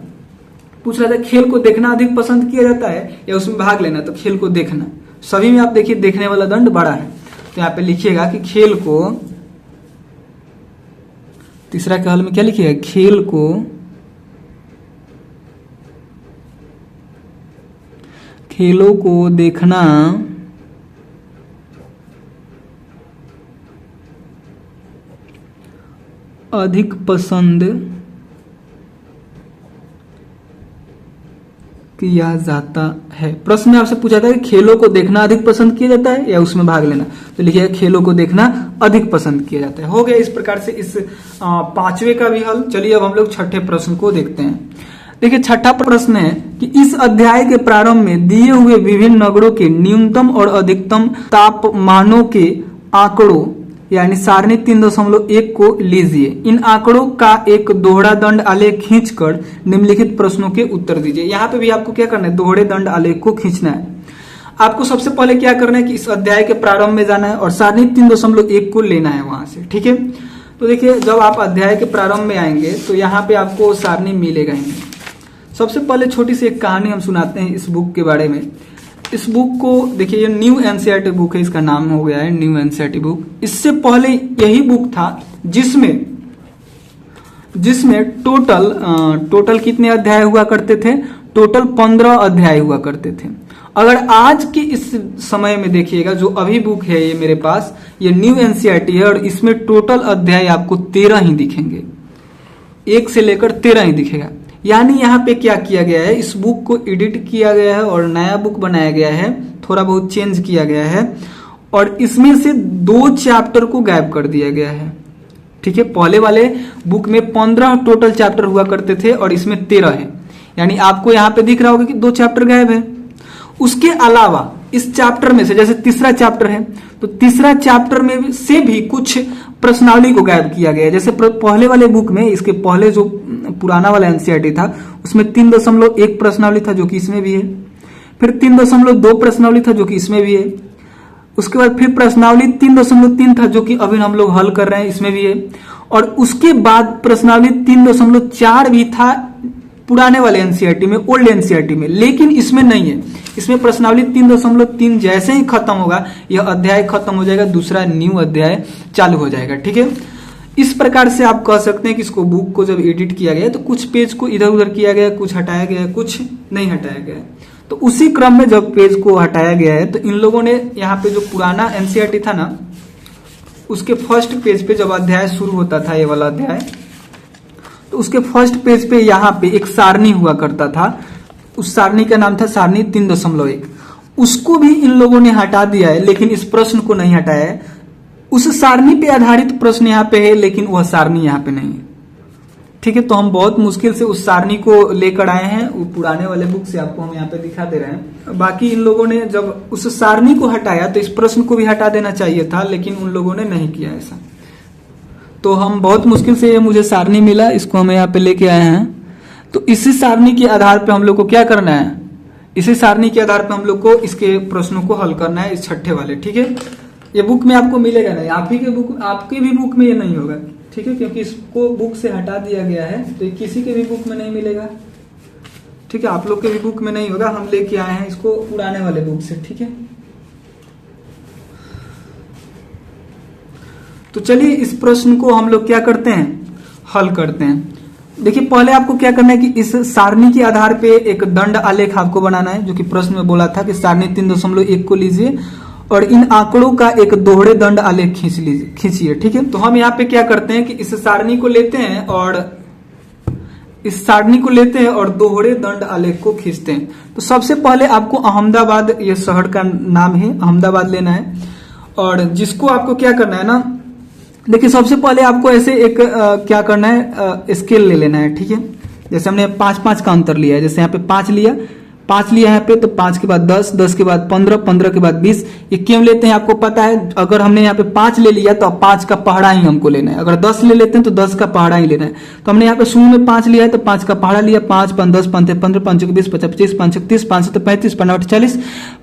Speaker 1: पूछ रहा था खेल को देखना अधिक पसंद किया जाता है या उसमें भाग लेना, तो खेल को देखना। सभी में आप देखिए देखने वाला दंड बड़ा है, तो यहाँ पे लिखिएगा कि खेल को, तीसरा के हल में क्या लिखिएगा, खेलों को देखना अधिक पसंद किया जाता है। प्रश्न में आपसे पूछा था कि खेलों को देखना अधिक पसंद किया जाता है या उसमें भाग लेना, तो लिखिए खेलों को देखना अधिक पसंद किया जाता है। हो गया इस प्रकार से इस पांचवे का भी हल। चलिए अब हम लोग छठे प्रश्न को देखते हैं। देखिए छठा प्रश्न है कि इस अध्याय के प्रारंभ में दिए हुए विभिन्न नगरों के न्यूनतम और अधिकतम तापमानों के आंकड़ों यानी सारणी 3.1 को लीजिए। इन आंकड़ों का एक दोहरा दंड आलेख खींचकर निम्नलिखित प्रश्नों के उत्तर दीजिए। यहाँ पे भी आपको क्या करना है, दोहरे दंड आलेख को खींचना है। आपको सबसे पहले क्या करना है कि इस अध्याय के प्रारंभ में जाना है और सारणी 3.1 को लेना है वहां से। ठीक है, तो देखिए जब आप अध्याय के प्रारंभ में आएंगे तो यहाँ पे आपको सारणी मिलेगा ही नहीं। सबसे पहले छोटी सी एक कहानी हम सुनाते हैं इस बुक के बारे में। इस बुक को देखिए, ये न्यू एनसीईआरटी बुक है, इसका नाम हो गया है न्यू एनसीईआरटी बुक। इससे पहले यही बुक था जिसमें टोटल कितने अध्याय हुआ करते थे, टोटल 15 अध्याय हुआ करते थे। अगर आज के इस समय में देखिएगा, जो अभी बुक है ये मेरे पास, ये न्यू एनसीईआरटी है और इसमें टोटल अध्याय आपको 13 ही दिखेंगे, 1 से लेकर 13 ही दिखेगा। यानी यहाँ पे क्या किया गया है, इस बुक को एडिट किया गया है और नया बुक बनाया गया है, थोड़ा बहुत चेंज किया गया है, और इसमें से 2 चैप्टर को गायब कर दिया गया है। ठीक है, पहले वाले बुक में 15 टोटल चैप्टर हुआ करते थे और इसमें 13 है, यानी आपको यहाँ पे दिख रहा होगा कि 2 चैप्टर गायब है। उसके अलावा इस चैप्टर में से, जैसे तीसरा चैप्टर है तो तीसरा चैप्टर में से भी कुछ प्रश्नावली को गायब किया गया है। जैसे पहले वाले बुक में, इसके पहले जो पुराना वाला एनसीईआरटी था उसमें 3.1 प्रश्नावली था जो कि इसमें भी है, फिर 3.2 प्रश्नावली था जो कि इसमें भी है, उसके बाद फिर प्रश्नावली 3.3 था जो कि अभी हम लोग हल कर रहे हैं, इसमें भी है, और उसके बाद प्रश्नावली 3.4 भी था पुराने वाले एनसीईआरटी में, ओल्ड एनसीईआरटी में, लेकिन इसमें नहीं है। इसमें प्रश्नावली 3.3 जैसे ही खत्म होगा यह अध्याय खत्म हो जाएगा, दूसरा न्यू अध्याय चालू हो जाएगा। ठीक है, इस प्रकार से आप कह सकते हैं कि इसको बुक को जब एडिट किया गया तो कुछ पेज को इधर उधर किया गया, कुछ हटाया गया, कुछ नहीं हटाया गया। तो उसी क्रम में जब पेज को हटाया गया है तो इन लोगों ने यहाँ पे जो पुराना एनसीईआरटी था ना, उसके फर्स्ट पेज पे जब अध्याय शुरू होता था, ये वाला अध्याय, तो उसके फर्स्ट पेज पे यहाँ पे एक सारणी हुआ करता था। उस सारणी का नाम था सारणी 3.1। उसको भी इन लोगों ने हटा दिया है, लेकिन इस प्रश्न को नहीं हटाया है। उस सारणी पे आधारित प्रश्न यहाँ पे है, लेकिन वह सारणी यहाँ पे नहीं है। ठीक है, तो हम बहुत मुश्किल से उस सारणी को लेकर आए हैं, वो पुराने वाले बुक से आपको हम यहाँ पे दिखा दे रहे हैं। बाकी इन लोगों ने जब उस सारणी को हटाया तो इस प्रश्न को भी हटा देना चाहिए था, लेकिन उन लोगों ने नहीं किया ऐसा। तो हम बहुत मुश्किल से ये मुझे सारणी मिला, इसको हम यहाँ पे लेके आए हैं। तो इसी सारणी के आधार पे हम लोग को क्या करना है, इसी सारणी के आधार पे हम लोग को इसके प्रश्नों को हल करना है, इस छठे वाले। ठीक है, ये बुक में आपको मिलेगा नहीं, आपके भी बुक में ये नहीं होगा। ठीक है, क्योंकि इसको बुक से हटा दिया गया है, तो किसी के भी बुक में नहीं मिलेगा। ठीक है, आप लोग के भी बुक में नहीं होगा, हम लेके आए हैं इसको पुराने वाले बुक से। ठीक है, तो चलिए इस प्रश्न को हम लोग क्या करते हैं, हल करते हैं। देखिए, पहले आपको क्या करना है कि इस सारणी के आधार पे एक दंड आलेख आपको बनाना है, जो कि प्रश्न में बोला था कि सारणी 3.1 को लीजिए और इन आंकड़ों का एक दोहरे दंड आलेख खींचिए। ठीक है, तो हम यहाँ पे क्या करते हैं कि इस सारणी को लेते हैं और दोहरे दंड आलेख को खींचते हैं। तो सबसे पहले आपको अहमदाबाद, ये शहर का नाम है, अहमदाबाद लेना है। और जिसको आपको क्या करना है ना, देखिए सबसे पहले आपको ऐसे एक क्या करना है, स्केल ले लेना है। ठीक है, जैसे हमने 5-5 का अंतर लिया है, जैसे यहाँ पे 5 लिया यहाँ पे, तो 5 के बाद 10, 10 के बाद 15, 15 के बाद 20। ये क्यों लेते हैं आपको पता है, अगर हमने यहाँ पे 5 ले लिया तो 5 का पहाड़ा ही हमको लेना है। अगर 10 ले लेते हैं तो 10 का पहाड़ा ही लेना है। तो हमने यहाँ पे शुरू में 5 लिया है तो 5 का पहाड़ा लिया, 5, 5, 10, 15, 5, 20, 25, 25, 5, 30, 5, 35, 5, 40,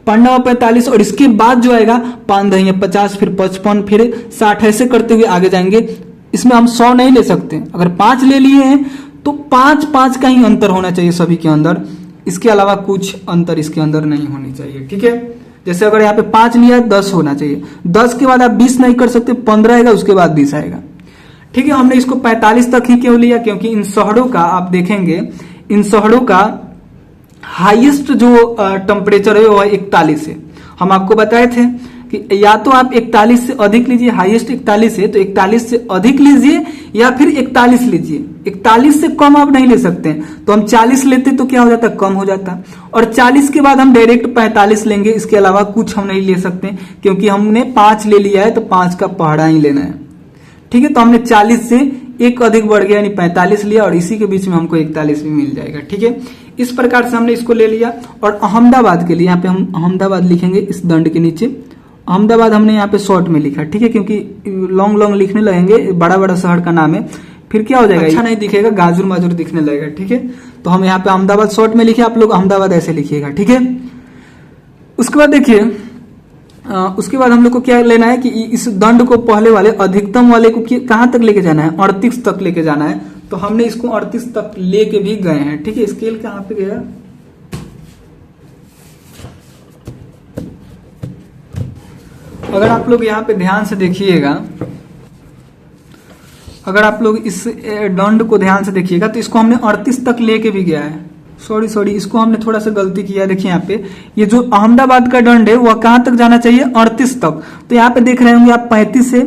Speaker 1: 45, और इसके बाद जो आएगा 5 दही 50, फिर 55, फिर 60, ऐसे करते हुए आगे जाएंगे। इसमें हम 100 नहीं ले सकते। अगर 5 ले लिए हैं तो 5-5 का ही अंतर होना चाहिए सभी के अंदर, इसके अलावा कुछ अंतर इसके अंदर नहीं होनी चाहिए। ठीक है, जैसे अगर यहाँ पे 5 लिया 10 होना चाहिए, 10 के बाद आप 20 नहीं कर सकते, 15 आएगा, उसके बाद 20 आएगा। ठीक है, हमने इसको 45 तक ही क्यों लिया, क्योंकि इन शहरों का आप देखेंगे, इन शहरों का हाईएस्ट जो टेम्परेचर है वह 41 है। हम आपको बताए थे कि या तो आप 41 से अधिक लीजिए, हाईएस्ट 41 है तो 41 से अधिक लीजिए, या फिर 41 लीजिए। 41 से कम आप नहीं ले सकते, तो हम 40 लेते तो क्या हो जाता, कम हो जाता। और 40 के बाद हम डायरेक्ट 45 लेंगे, इसके अलावा कुछ हम नहीं ले सकते, क्योंकि हमने 5 ले लिया है तो 5 का पहाड़ा ही लेना है। ठीक है, तो हमने 40 से एक अधिक बढ़ गया, यानी 45 लिया, और इसी के बीच में हमको 41 भी मिल जाएगा। ठीक है, इस प्रकार से हमने इसको ले लिया। और अहमदाबाद के लिए यहाँ पे हम अहमदाबाद लिखेंगे इस दंड के नीचे। अहमदाबाद हमने यहाँ पे शॉर्ट में लिखा। ठीक है, क्योंकि लॉन्ग लिखने लगेंगे, बड़ा बड़ा शहर का नाम है, फिर क्या हो जाएगा, अच्छा नहीं दिखेगा, गाजुर माजुर दिखने लगेगा। ठीक है, तो हम यहाँ पे अहमदाबाद शॉर्ट में लिखे, आप लोग अहमदाबाद ऐसे लिखिएगा। ठीक है, उसके बाद देखिए, उसके बाद हम लोग को क्या लेना है कि इस दंड को पहले वाले अधिकतम वाले को कहां तक लेके जाना है, 38 तक लेके जाना है। तो हमने इसको 38 तक लेके भी गए हैं। ठीक है, स्केल कहां पे गया, अगर आप लोग यहाँ पे ध्यान से देखिएगा, अगर आप लोग इस दंड को ध्यान से देखिएगा तो इसको हमने 38 तक लेके भी गया है। सॉरी, इसको हमने थोड़ा सा गलती किया। देखिए यहाँ पे ये जो अहमदाबाद का दंड है वह कहां तक जाना चाहिए, 38 तक। तो यहाँ पे देख रहे होंगे आप 35 है,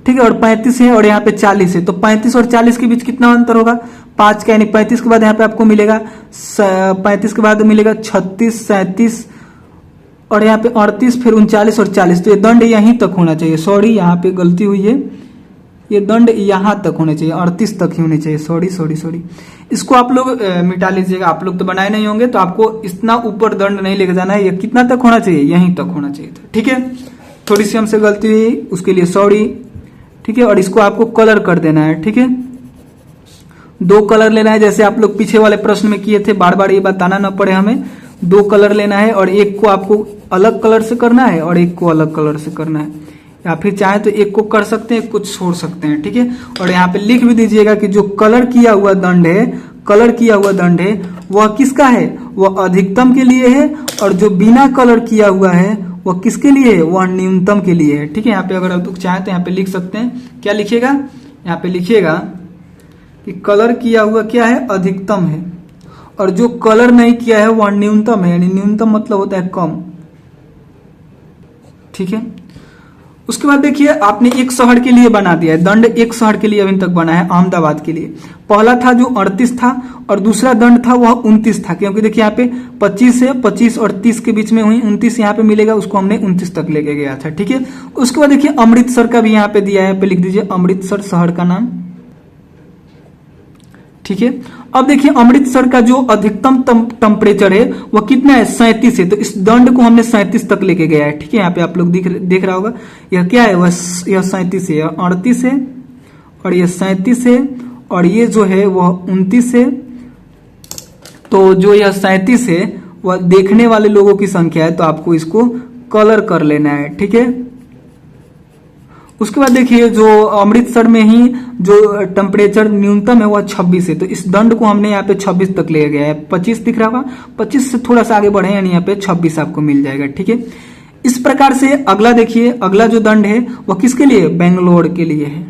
Speaker 1: ठीक है, और 35 है, और यहाँ पे 40 है। तो 35 और 40 के बीच कितना अंतर होगा, 5 का, यानी 35 के बाद यहाँ पे आपको मिलेगा 35 के बाद मिलेगा 36, 37, और यहाँ पे 38, फिर 39 और 40। तो ये दंड यहीं तक होना चाहिए। सॉरी, यहाँ पे गलती हुई है, ये दंड यहाँ तक होने चाहिए, 38 तक ही होने चाहिए। सॉरी, इसको आप लोग मिटा लीजिएगा। आप लोग तो बनाए नहीं होंगे, तो आपको इतना ऊपर दंड नहीं लेके जाना है, ये कितना तक होना चाहिए, यहीं तक होना चाहिए था। ठीक है, थोड़ी सी हमसे गलती हुई, उसके लिए सॉरी। ठीक है, और इसको आपको कलर कर देना है। ठीक है, 2 कलर लेना है, जैसे आप लोग पीछे वाले प्रश्न में किए थे, बार बार ये बताना न पड़े हमें। 2 कलर लेना है, और एक को आपको अलग कलर से करना है और एक को अलग कलर से करना है, या फिर चाहे तो एक को कर सकते हैं, कुछ छोड़ सकते हैं। ठीक है, और यहाँ पे लिख भी दीजिएगा कि जो कलर किया हुआ दंड है, कलर किया हुआ दंड है वह किसका है, वह अधिकतम के लिए है, और जो बिना कलर किया हुआ है वह किसके लिए है, वह न्यूनतम के लिए है। ठीक है, यहाँ पे अगर आप लोग चाहें तो यहाँ पे लिख सकते हैं, क्या लिखिएगा, यहाँ पे लिखिएगा कि कलर किया हुआ क्या है, अधिकतम है, और जो कलर नहीं किया है वह न्यूनतम है, यानी न्यूनतम मतलब होता है कम। ठीक है, उसके बाद देखिए आपने एक शहर के लिए बना दिया है दंड, एक शहर के लिए अभी तक बना है, अहमदाबाद के लिए। पहला था जो 38 था और दूसरा दंड था वह 29 था, क्योंकि देखिए यहाँ पे 25 है, 25 और 30 के बीच में हुई 29 यहाँ पे मिलेगा, उसको हमने 29 तक लेके गया था। ठीक है, उसके बाद देखिए अमृतसर का भी यहाँ पे दिया है, पे लिख दीजिए अमृतसर शहर का नाम। ठीक है, अब देखिए अमृतसर का जो अधिकतम टेम्परेचर है वह कितना है, 37 है, तो इस दंड को हमने 37 तक लेके गया है। ठीक है, यहाँ पे आप लोग देख रहा होगा, यह क्या है, वह यह 37 है, 38 है, और यह 37 है, और ये जो है वह 29 है। तो जो यह 37 है वह देखने वाले लोगों की संख्या है, तो आपको इसको कलर कर लेना है। ठीक है, उसके बाद देखिए जो अमृतसर में ही जो टेम्परेचर न्यूनतम है वह 26 है, तो इस दंड को हमने यहाँ पे 26 तक ले गया है। 25 दिख रहा होगा, 25 से थोड़ा सा आगे बढ़े यानी यहाँ पे 26 आपको मिल जाएगा। ठीक है, इस प्रकार से अगला देखिए, अगला जो दंड है वह किसके लिए, बेंगलोर के लिए है।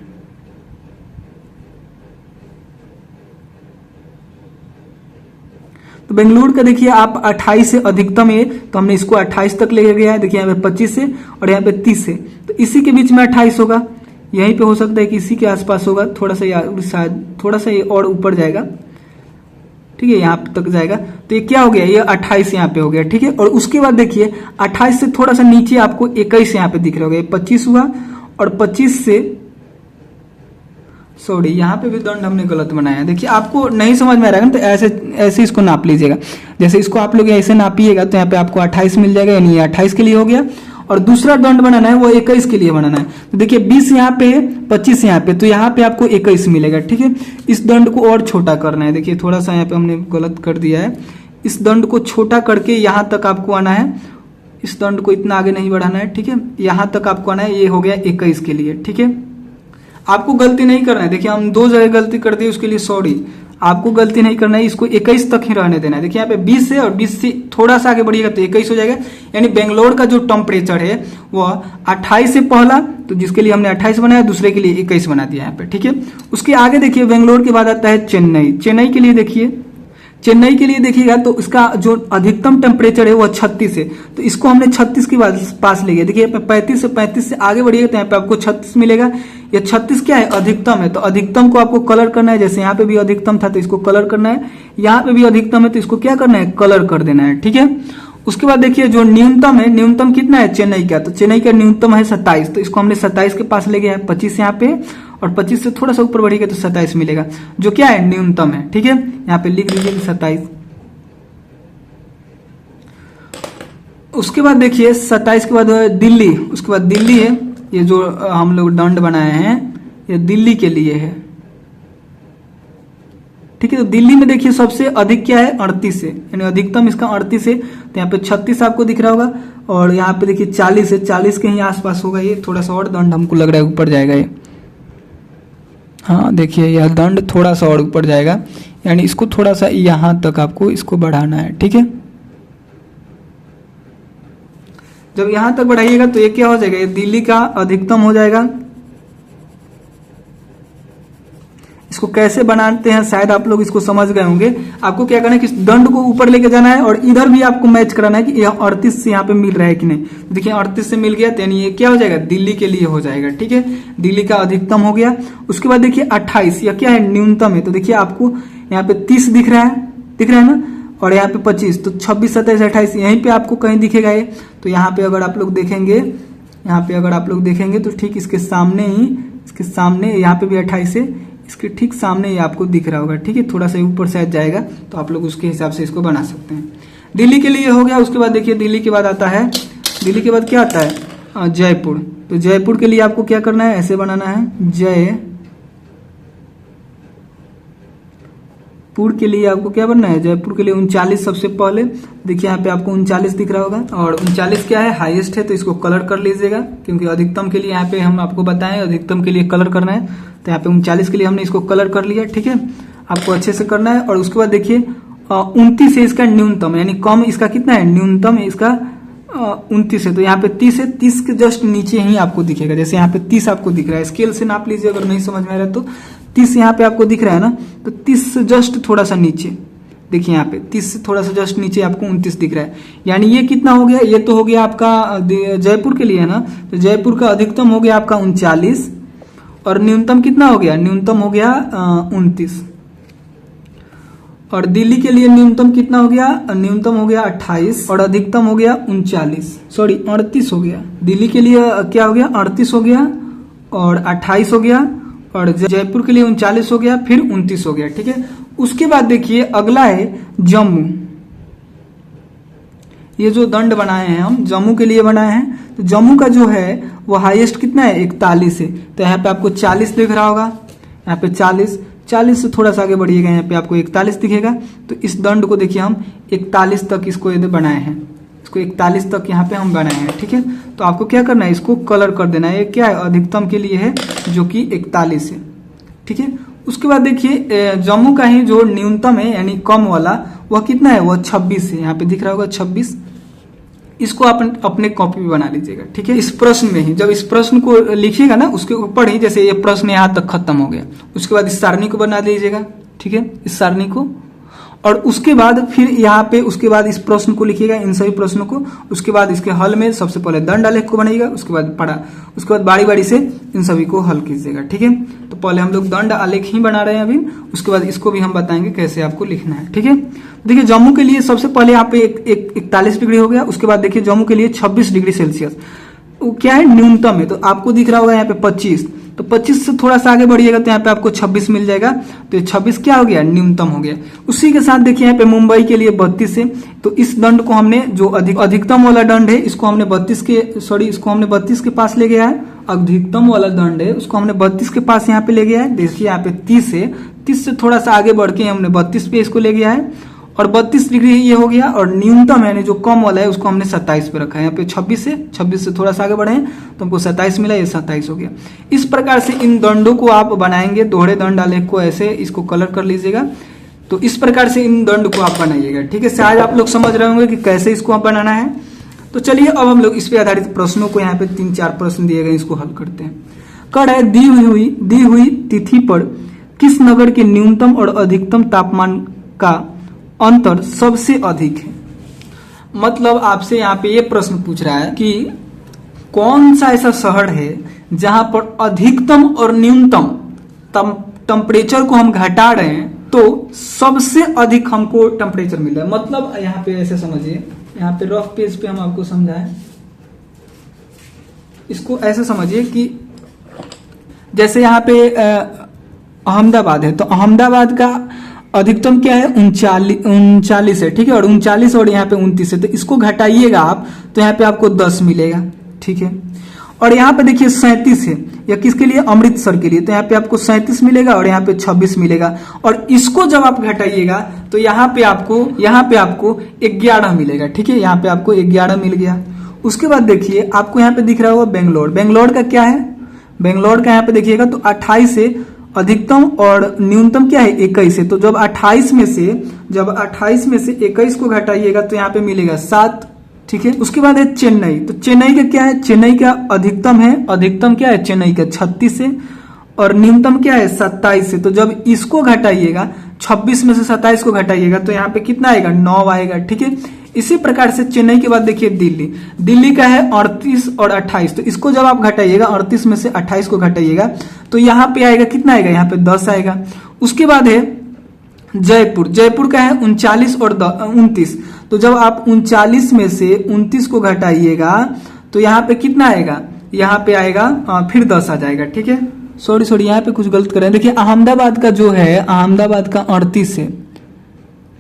Speaker 1: तो बेंगलुरु का देखिए आप 28 से अधिकतम है, तो हमने इसको 28 तक लेके गया है। देखिए यहाँ पे 25 है और यहाँ पे 30 है, तो इसी के बीच में 28 होगा, यहीं पे हो सकता है कि इसी के आसपास होगा, थोड़ा सा शायद थोड़ा सा ये और ऊपर जाएगा। ठीक है, यहाँ तक जाएगा, तो ये क्या हो गया, ये 28 यहाँ पे हो गया। ठीक है, और उसके बाद देखिए 28 से थोड़ा सा नीचे आपको 21 यहाँ पे दिख रहा होगा, 25 हुआ, और 25 से सॉरी यहाँ पे भी दंड हमने गलत बनाया है। देखिए आपको नहीं समझ में आ रहा है तो ऐसे इसको नाप लीजिएगा। जैसे इसको आप लोग ऐसे नापिएगा तो यहाँ पे आपको 28 मिल जाएगा, यानी 28 के लिए हो गया। और दूसरा दंड बनाना है वो 21 के लिए बनाना है। तो देखिए 20 यहाँ पे है, 25 यहाँ पे, तो यहाँ पे आपको 21 मिलेगा। ठीक है, इस दंड को और छोटा करना है। देखिए थोड़ा सा यहाँ पे हमने गलत कर दिया है, इस दंड को छोटा करके यहाँ तक आपको आना है, इस दंड को इतना आगे नहीं बढ़ाना है। ठीक है, यहाँ तक आपको आना है, ये हो गया 21 के लिए। ठीक है, आपको गलती नहीं करना है। देखिए हम 2 जगह गलती कर दी, उसके लिए सॉरी। आपको गलती नहीं करना है, इसको 21 तक ही रहने देना है। देखिए यहाँ पे 20 है और 20 से थोड़ा सा आगे बढ़िएगा तो 21 हो जाएगा। यानी बेंगलोर का जो टेम्परेचर है वह 28 से पहला, तो जिसके लिए हमने 28 बनाया, दूसरे के लिए 21 बना दिया यहाँ पे। ठीक है, उसके आगे देखिए बेंगलोर के बाद आता है चेन्नई। चेन्नई के लिए देखिए, चेन्नई के लिए देखिएगा तो इसका जो अधिकतम टेम्परेचर है वह 36 है, तो इसको हमने 36 के पास ले गया। देखिए 35 से आगे बढ़िएगा तो यहाँ पे आपको 36 मिलेगा। ये 36 क्या है, अधिकतम है, तो अधिकतम को आपको कलर करना है। जैसे यहाँ पे भी अधिकतम था तो इसको कलर करना है, यहाँ पे भी अधिकतम है तो इसको क्या करना है, कलर कर देना है। ठीक है, उसके बाद देखिए जो न्यूनतम है, न्यूनतम कितना है चेन्नई का, तो चेन्नई का न्यूनतम है 27, तो इसको हमने 27 के पास ले गया है। 25 यहाँ पे और 25 से थोड़ा सा ऊपर बढ़ेगा तो 27 मिलेगा, जो क्या है, न्यूनतम है। ठीक है, यहाँ पे लिख दीजिए 27। उसके बाद देखिए 27 के बाद दिल्ली, उसके बाद दिल्ली है। ये जो हम लोग दंड बनाए हैं ये दिल्ली के लिए है। ठीक है, तो दिल्ली में देखिए सबसे अधिक क्या है, 38 है, यानी अधिकतम इसका 38 है। तो यहाँ पे 36 आपको दिख रहा होगा, और यहाँ पे देखिए 40 है, 40 के ही आसपास होगा। ये थोड़ा सा और दंड हमको लग रहा है ऊपर जाएगा ये, हाँ देखिए यह दंड थोड़ा सा और ऊपर जाएगा, यानी इसको थोड़ा सा यहाँ तक आपको इसको बढ़ाना है। ठीक है, जब यहां तक बढ़ाइएगा तो ये क्या हो जाएगा, ये दिल्ली का अधिकतम हो जाएगा। इसको कैसे बनाते हैं शायद आप लोग इसको समझ गए होंगे। आपको क्या करना है कि दंड को ऊपर लेके जाना है और इधर भी आपको मैच कराना है कि यह 38 से यहाँ पे मिल रहा है कि नहीं। देखिए 38 से मिल गया तो यानी ये क्या हो जाएगा, दिल्ली के लिए हो जाएगा। ठीक है, दिल्ली का अधिकतम हो गया। उसके बाद देखिए 28, यह क्या है, न्यूनतम है। तो देखिए आपको यहाँ पे 30 दिख रहा है ना, और यहाँ पे 25, तो 26, 27, 28 यहीं पे आपको कहीं दिखेगा ये। तो यहाँ पे अगर आप लोग देखेंगे, तो ठीक इसके सामने यहाँ पे भी 28 है, इसके ठीक सामने ये आपको दिख रहा होगा। ठीक है, थोड़ा सा ऊपर शायद जाएगा तो आप लोग उसके हिसाब से इसको बना सकते हैं। दिल्ली के लिए हो गया। उसके बाद देखिए दिल्ली के बाद आता है, दिल्ली के बाद क्या आता है, जयपुर। तो जयपुर के लिए आपको क्या करना है, ऐसे बनाना है, जयपुर के लिए आपको क्या बनना है, जयपुर के लिए 39 सबसे पहले। देखिए यहाँ पे आपको 39 दिख रहा होगा, और 39 क्या है, हाईएस्ट है, तो इसको कलर कर लीजिएगा, क्योंकि अधिकतम के लिए यहाँ पे हम आपको बताएं अधिकतम के लिए कलर करना है। तो यहाँ पे 39 के लिए हमने इसको कलर कर लिया। ठीक है, आपको अच्छे से करना है। और उसके बाद देखिए 29 है इसका न्यूनतम, यानी कम इसका कितना है, न्यूनतम इसका 29 है। तो यहाँ पे 30 है, 30 के जस्ट नीचे ही आपको दिखेगा। जैसे यहाँ पे 30 आपको दिख रहा है, स्केल से नाप लीजिए अगर नहीं समझ में आ रहा है तो। 30 यहाँ पे आपको दिख रहा है ना, तो 30 से जस्ट थोड़ा सा नीचे देखिए, यहाँ पे 30 से थोड़ा सा जस्ट नीचे आपको 29 दिख रहा है। यानी ये कितना हो गया, ये तो हो गया आपका जयपुर के लिए है ना, तो जयपुर का अधिकतम हो गया आपका 39 और न्यूनतम कितना हो गया, न्यूनतम हो गया 29। और दिल्ली के लिए न्यूनतम कितना हो गया, न्यूनतम हो गया 28 और अधिकतम हो गया 38 हो गया। दिल्ली के लिए क्या हो गया, 38 हो गया और 28 हो गया, और जयपुर के लिए 39 हो गया, फिर 29 हो गया। ठीक है, उसके बाद देखिए अगला है जम्मू। ये जो दंड बनाए हैं हम जम्मू के लिए बनाए हैं, तो जम्मू का जो है वो हाईएस्ट कितना है, 41 है। तो यहाँ पे आपको 40 दिख रहा होगा, यहाँ पे 40 से थोड़ा सा आगे बढ़िएगा, यहाँ पे आपको 41 दिखेगा। तो इस दंड को देखिए हम 41 तक इसको यदि बनाए हैं, इसको 41 तक यहाँ पे हम बनाए हैं। ठीक है, तो आपको क्या करना है, इसको कलर कर देना है। ये क्या है, अधिकतम के लिए है जो कि 41 है। ठीक है, उसके बाद देखिए जम्मू का ही जो न्यूनतम है यानी कम वाला वह कितना है, वह 26 है। यहाँ पे दिख रहा होगा 26। इसको आप अपने कॉपी में बना लीजिएगा। ठीक है, इस प्रश्न में ही जब इस प्रश्न को लिखिएगा ना, उसके ऊपर ही जैसे ये प्रश्न यहाँ तक खत्म हो गया, उसके बाद इस सारणी को बना लीजिएगा। ठीक है, इस सारणी को, और उसके बाद फिर यहाँ पे उसके बाद इस प्रश्न को लिखिएगा, इन सभी प्रश्नों को। उसके बाद इसके हल में सबसे पहले दंड आलेख को बनाइएगा, उसके बाद पढ़ा, उसके बाद बारी बारी से इन सभी को हल कीजिएगा। ठीक है, तो पहले हम लोग दंड आलेख ही बना रहे हैं अभी, उसके बाद इसको भी हम बताएंगे कैसे आपको लिखना है। ठीक है, देखिए जम्मू के लिए सबसे पहले यहाँ पे 41 डिग्री हो गया। उसके बाद देखिए जम्मू के लिए 26 डिग्री सेल्सियस वो क्या है, न्यूनतम है। तो आपको दिख रहा होगा यहाँ पे 25, तो 25 से थोड़ा सा आगे बढ़िएगा तो यहाँ पे आपको 26 मिल जाएगा। तो 26 क्या हो गया, न्यूनतम हो गया। उसी के साथ देखिए यहाँ पे मुंबई के लिए 32 है। तो इस दंड को हमने जो अधिकतम वाला दंड है इसको हमने 32 के पास ले गया है। अधिकतम वाला दंड है उसको हमने 32 के पास यहाँ पे ले गया है। देखिए यहाँ पे 30 है, 30 से थोड़ा सा आगे बढ़ के हमने 32 पे इसको ले गया है, और 32 डिग्री ये हो गया। और न्यूनतम यानी जो कम वाला है उसको हमने 27 पे रखा है। यहाँ पे 26 से थोड़ा सा आगे बढ़े तो हमको 27 मिला, ये 27 हो गया। इस प्रकार से इन दंडों को आप बनाएंगे, दोहरे दंड आलेख को ऐसे इसको कलर कर लीजिएगा। तो इस प्रकार से इन दंड को आप बनाइएगा। ठीक है, शायद आप लोग समझ रहे होंगे कि कैसे इसको आप बनाना है। तो चलिए अब हम लोग इस पे आधारित प्रश्नों को, यहाँ पे 3-4 प्रश्न दिए गए, इसको हल करते हैं। कड़ है, दी हुई तिथि पर किस नगर के न्यूनतम और अधिकतम तापमान का अंतर सबसे अधिक है। मतलब आपसे यहाँ पे ये प्रश्न पूछ रहा है कि कौन सा ऐसा शहर है जहां पर अधिकतम और न्यूनतम टेम्परेचर को हम घटा रहे हैं तो सबसे अधिक हमको टेम्परेचर मिल रहा है। मतलब यहाँ पे ऐसे समझिए, यहाँ पे रफ पेज पे हम आपको समझाएं, इसको ऐसे समझिए कि जैसे यहाँ पे अहमदाबाद है, तो अहमदाबाद का अधिकतम क्या है, 39 है। ठीक है, और 39 और यहाँ पे 29 है, तो इसको घटाइएगा आप तो यहाँ पे आपको 10 मिलेगा। ठीक है, और यहाँ पे देखिए 37 है, या किसके लिए, अमृतसर के लिए, तो यहाँ पे आपको 37 मिलेगा और यहाँ पे 26 मिलेगा। और इसको जब आप घटाइएगा तो यहाँ पे आपको 11 मिलेगा। ठीक है, यहाँ पे आपको 11 मिल गया। उसके बाद देखिए आपको यहाँ पे दिख रहा होगा बेंगलोर का क्या है, बेंगलोर का यहाँ पे देखिएगा तो 28 है अधिकतम और न्यूनतम क्या है, 21 है। तो जब 28 में से 21 को घटाइएगा तो यहाँ पे मिलेगा 7। ठीक है, उसके बाद है चेन्नई, तो चेन्नई का क्या है, चेन्नई का अधिकतम क्या है, चेन्नई का 36 है और न्यूनतम क्या है, 27 है। तो जब इसको घटाइएगा, 26 में से 27 को घटाइएगा तो यहाँ पे कितना आएगा, 9 आएगा। ठीक है, इसी प्रकार से चेन्नई के बाद देखिए दिल्ली का है 38 और 28, तो इसको जब आप घटाइएगा, 38 में से 28 को घटाइएगा तो यहाँ पे आएगा कितना आएगा, यहाँ पे 10 आएगा। उसके बाद है जयपुर का है 39 और 29, तो जब आप 39 में से 29 को घटाइएगा तो यहाँ पे कितना आएगा, यहाँ पे आएगा फिर 10 आ जाएगा। ठीक है, सॉरी यहाँ पे कुछ गलत कर रहे हैं। देखिए अहमदाबाद का जो है, अहमदाबाद का 38 है।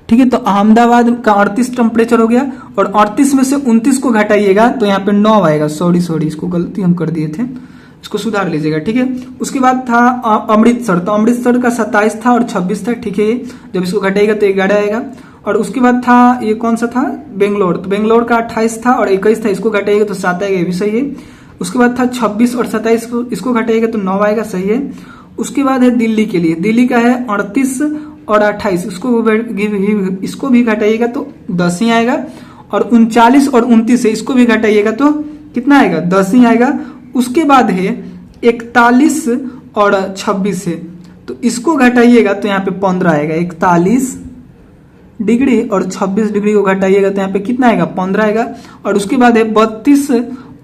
Speaker 1: ठीक है, तो अहमदाबाद का 38 टेम्परेचर हो गया और 38 में से 29 को घटाइएगा तो यहाँ पे 9 आएगा। सॉरी इसको गलती हम कर दिए थे, इसको सुधार लीजिएगा। ठीक है, उसके बाद था अमृतसर, तो अमृतसर का 27 था और 26 था। ठीक है, जब इसको घटाइएगा तो 11 आएगा। और उसके बाद था ये कौन सा था, बेंगलोर, तो बेंगलोर का 28 था और 21 था, इसको घटाइएगा तो 7 आएगा, ये भी सही है। उसके बाद था 26 और 27 को इसको घटाइएगा तो 9 आएगा, सही है। उसके बाद है दिल्ली के लिए, दिल्ली का है 38 और 28 इसको भी घटाइएगा तो 10 ही आएगा, और 39 और 29 है इसको भी घटाइएगा तो कितना आएगा, 10 ही आएगा। उसके बाद है 41 और 26 है, तो इसको घटाइएगा तो यहाँ पे 15 आएगा। 41 डिग्री और 26 डिग्री को घटाइएगा तो यहाँ पे कितना आएगा, 15 आएगा। और उसके बाद है 32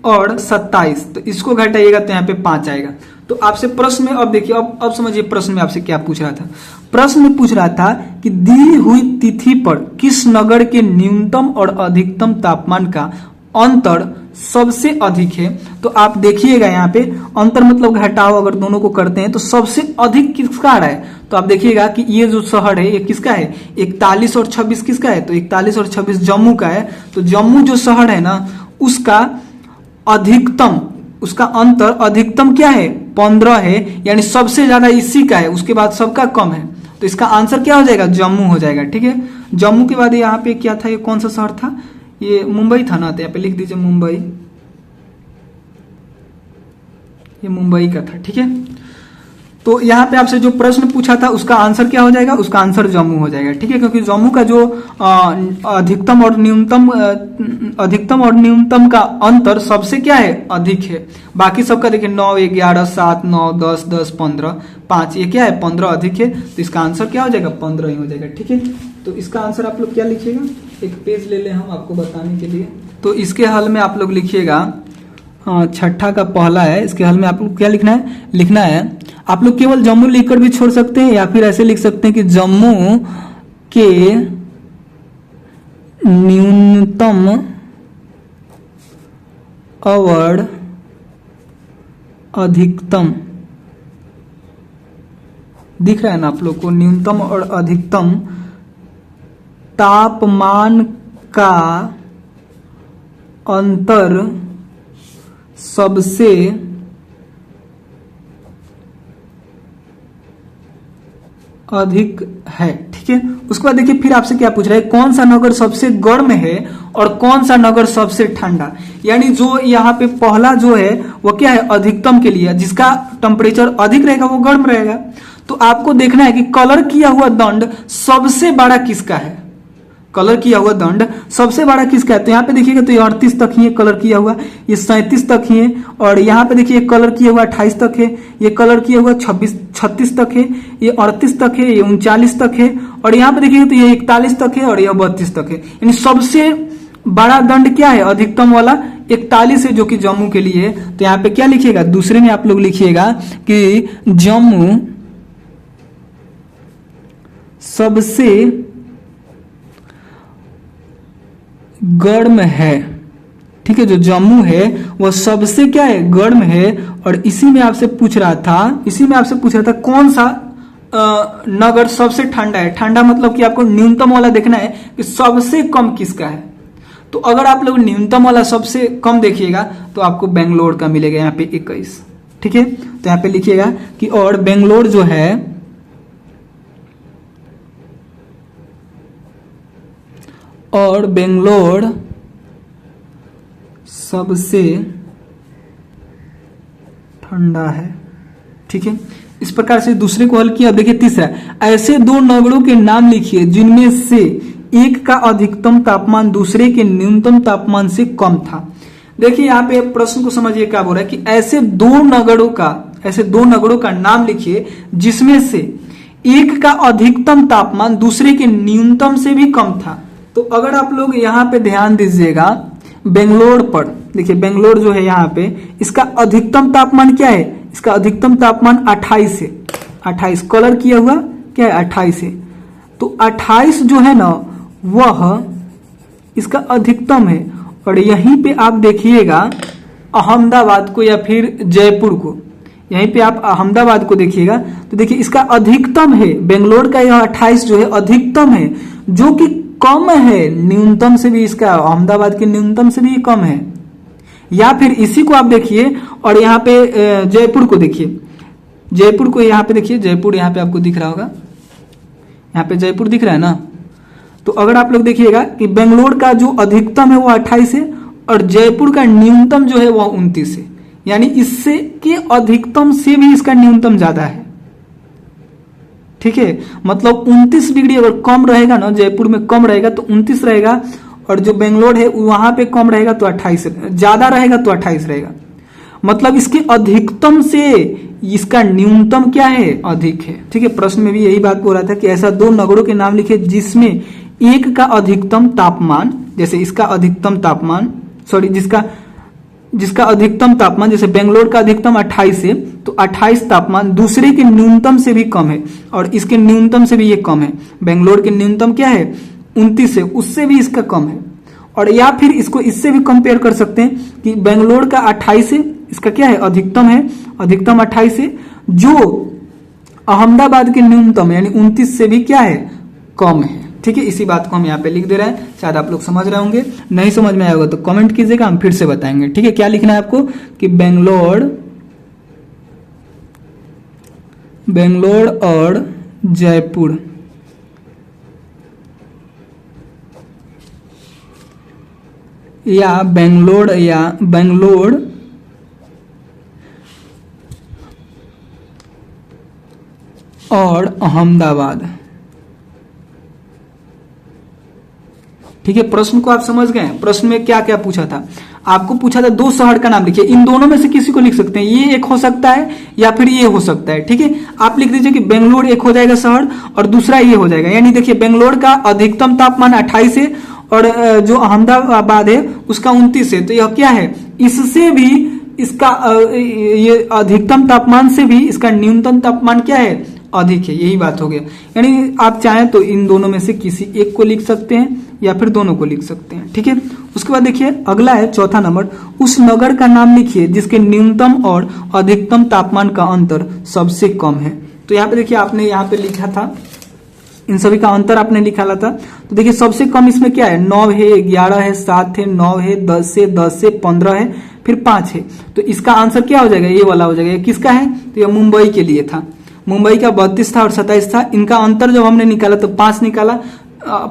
Speaker 1: और 27, तो इसको घटाइएगा तो यहाँ पे 5 आएगा। तो आपसे प्रश्न में अब देखिए, अब समझिए प्रश्न में आपसे क्या पूछ रहा था। प्रश्न में पूछ रहा था कि दी हुई तिथि पर किस नगर के न्यूनतम और अधिकतम तापमान का अंतर सबसे अधिक है। तो आप देखिएगा यहाँ पे अंतर मतलब घटाव अगर दोनों को करते हैं तो सबसे अधिक किसका आ रहा है। तो आप देखिएगा कि ये जो शहर है ये किसका है, 41 और 26 किसका है, तो 41 और 26 जम्मू का है। तो जम्मू जो शहर है ना उसका अधिकतम, उसका अंतर अधिकतम क्या है, 15 है, यानी सबसे ज्यादा इसी का है, उसके बाद सबका कम है। तो इसका आंसर क्या हो जाएगा, जम्मू हो जाएगा। ठीक है, जम्मू के बाद यहाँ पे क्या था, ये कौन सा शहर था, ये मुंबई था ना, तो यहाँ पे लिख दीजिए मुंबई, ये मुंबई का था। ठीक है, तो यहाँ पे आपसे जो प्रश्न पूछा था उसका आंसर क्या हो जाएगा, उसका आंसर जम्मू हो जाएगा। ठीक है, क्योंकि जम्मू का जो अधिकतम और न्यूनतम का अंतर सबसे क्या है, अधिक है। बाकी सबका देखिए 9, 11, 7, 9, 10, 10, 15, 5, ये क्या है 15 अधिक है। तो इसका आंसर क्या हो जाएगा, 15 ही हो जाएगा। ठीक है, तो इसका आंसर आप लोग क्या लिखिएगा, एक पेज ले लें हम आपको बताने के लिए। तो इसके हल में आप लोग लिखिएगा, छठा का पहला है, इसके हल में आप लोग क्या लिखना है, आप लोग केवल जम्मू लिखकर भी छोड़ सकते हैं या फिर ऐसे लिख सकते हैं कि जम्मू के न्यूनतम और अधिकतम, दिख रहा है ना आप लोग को, न्यूनतम और अधिकतम तापमान का अंतर सबसे अधिक है। ठीक है, उसके बाद देखिए फिर आपसे क्या पूछ रहा है, कौन सा नगर सबसे गर्म है और कौन सा नगर सबसे ठंडा। यानी जो यहाँ पे पहला जो है वो क्या है, अधिकतम के लिए, जिसका टेम्परेचर अधिक रहेगा वो गर्म रहेगा। तो आपको देखना है कि कलर किया हुआ दंड सबसे बड़ा किसका है, कलर किया हुआ दंड सबसे बड़ा किसका है। तो यहाँ पे देखिएगा तो ये 38 तक ही है कलर किया हुआ, ये 37 तक ही है, और यहाँ पे देखिए कलर किया हुआ 28 तक है, ये कलर किया हुआ 36 तक है, ये 38 तक है, ये 39 तक है, और यहाँ पे देखिएगा तो ये 41 तक है और ये 32 तक है। यानी सबसे बड़ा दंड क्या है, अधिकतम वाला 41 है, जो कि जम्मू के लिए है। तो यहाँ पे क्या लिखिएगा, दूसरे में आप लोग लिखिएगा कि जम्मू सबसे गर्म है। ठीक है, जो जम्मू है वो सबसे क्या है, गर्म है। और इसी में आपसे पूछ रहा था कौन सा नगर सबसे ठंडा है। ठंडा मतलब कि आपको न्यूनतम वाला देखना है कि सबसे कम किसका है। तो अगर आप लोग न्यूनतम वाला सबसे कम देखिएगा तो आपको बेंगलोर का मिलेगा यहाँ पे 21। ठीक है, तो यहाँ पे लिखिएगा कि और बेंगलोर जो है और बेंगलोर सबसे ठंडा है। ठीक है, इस प्रकार से दूसरे को हल किया। देखिए तीसरा, ऐसे दो नगरों के नाम लिखिए जिनमें से एक का अधिकतम तापमान दूसरे के न्यूनतम तापमान से कम था। देखिए यहाँ पे प्रश्न को समझिए क्या बोल रहा है कि ऐसे दो नगरों का नाम लिखिए जिसमें से एक का अधिकतम तापमान दूसरे के न्यूनतम से भी कम था। तो अगर आप लोग यहाँ पे ध्यान दीजिएगा बेंगलोर पर, देखिए बेंगलोर जो है यहाँ पे इसका अधिकतम तापमान क्या है, इसका अधिकतम तापमान 28 है। 28 कलर किया हुआ क्या है, 28 है। तो 28 जो है ना वह इसका अधिकतम है। और यहीं पे आप देखिएगा अहमदाबाद को या फिर जयपुर को, यहीं पे आप अहमदाबाद को देखिएगा तो देखिए इसका अधिकतम है, बेंगलोर का यह 28 जो है अधिकतम है, जो कि कम है न्यूनतम से भी, इसका अहमदाबाद के न्यूनतम से भी कम है। या फिर इसी को आप देखिए और यहाँ पे जयपुर को देखिए, जयपुर को यहाँ पे देखिए, जयपुर यहाँ पे आपको दिख रहा होगा, यहाँ पे जयपुर दिख रहा है ना। तो अगर आप लोग देखिएगा कि बेंगलोर का जो अधिकतम है वो 28 है और जयपुर का न्यूनतम जो है वो 29 है, यानी इससे के अधिकतम से भी इसका न्यूनतम ज्यादा है। ठीक है, मतलब 29 डिग्री अगर कम रहेगा ना, जयपुर में कम रहेगा तो 29 रहेगा, और जो बेंगलोर है वहां पे कम रहेगा तो 28, ज्यादा रहेगा तो 28 रहेगा। मतलब इसके अधिकतम से इसका न्यूनतम क्या है, अधिक है। ठीक है, प्रश्न में भी यही बात बोल रहा था कि ऐसा दो नगरों के नाम लिखे जिसमें एक का अधिकतम तापमान, जैसे इसका अधिकतम तापमान, सॉरी जिसका अधिकतम तापमान, जैसे बेंगलोर का अधिकतम 28 है तो 28 तापमान दूसरे के न्यूनतम से भी कम है, और इसके न्यूनतम से भी ये कम है। बेंगलोर के न्यूनतम क्या है, 29 है, उससे भी इसका कम है। और या फिर इसको इससे भी कंपेयर कर सकते हैं कि बेंगलोर का 28 है, इसका क्या है, अधिकतम है, अधिकतम 28 है, जो अहमदाबाद के न्यूनतम यानी 29 से भी क्या है, कम है। ठीक है, इसी बात को हम यहाँ पे लिख दे रहे हैं, शायद आप लोग समझ रहे होंगे। नहीं समझ में आया होगा तो कमेंट कीजिएगा, हम फिर से बताएंगे। ठीक है, क्या लिखना है आपको कि बेंगलोर और जयपुर या बेंगलोर और अहमदाबाद। ठीक है, प्रश्न को आप समझ गए। प्रश्न में क्या क्या पूछा था, आपको पूछा था दो शहर का नाम लिखिए, इन दोनों में से किसी को लिख सकते हैं, ये एक हो सकता है या फिर ये हो सकता है। ठीक है, आप लिख दीजिए कि बेंगलोर एक हो जाएगा शहर और दूसरा ये हो जाएगा। यानी देखिए बेंगलोर का अधिकतम तापमान 28 है और जो अहमदाबाद है उसका 29 है, तो यह क्या है, इससे भी इसका ये अधिकतम तापमान से भी इसका न्यूनतम तापमान क्या है, अधिक है। यही बात हो गया। यानी आप चाहें तो इन दोनों में से किसी एक को लिख सकते हैं या फिर दोनों को लिख सकते हैं। ठीक है, उसके बाद देखिए अगला है चौथा नंबर, उस नगर का नाम लिखिए जिसके न्यूनतम और अधिकतम तापमान का अंतर सबसे कम है। तो यहाँ पे देखिए आपने यहाँ पे लिखा था, इन सभी का अंतर आपने निकाला था। तो देखिए सबसे कम इसमें क्या है, 9 है, 11 है, 7 है, 9 है, 10 है, 10 है, 15 है, फिर 5 है। तो इसका आंसर क्या हो जाएगा, ये वाला हो जाएगा। ये किसका है, तो ये मुंबई के लिए था। मुंबई का 32 था और 27 था। इनका अंतर जब हमने निकाला तो 5 निकाला,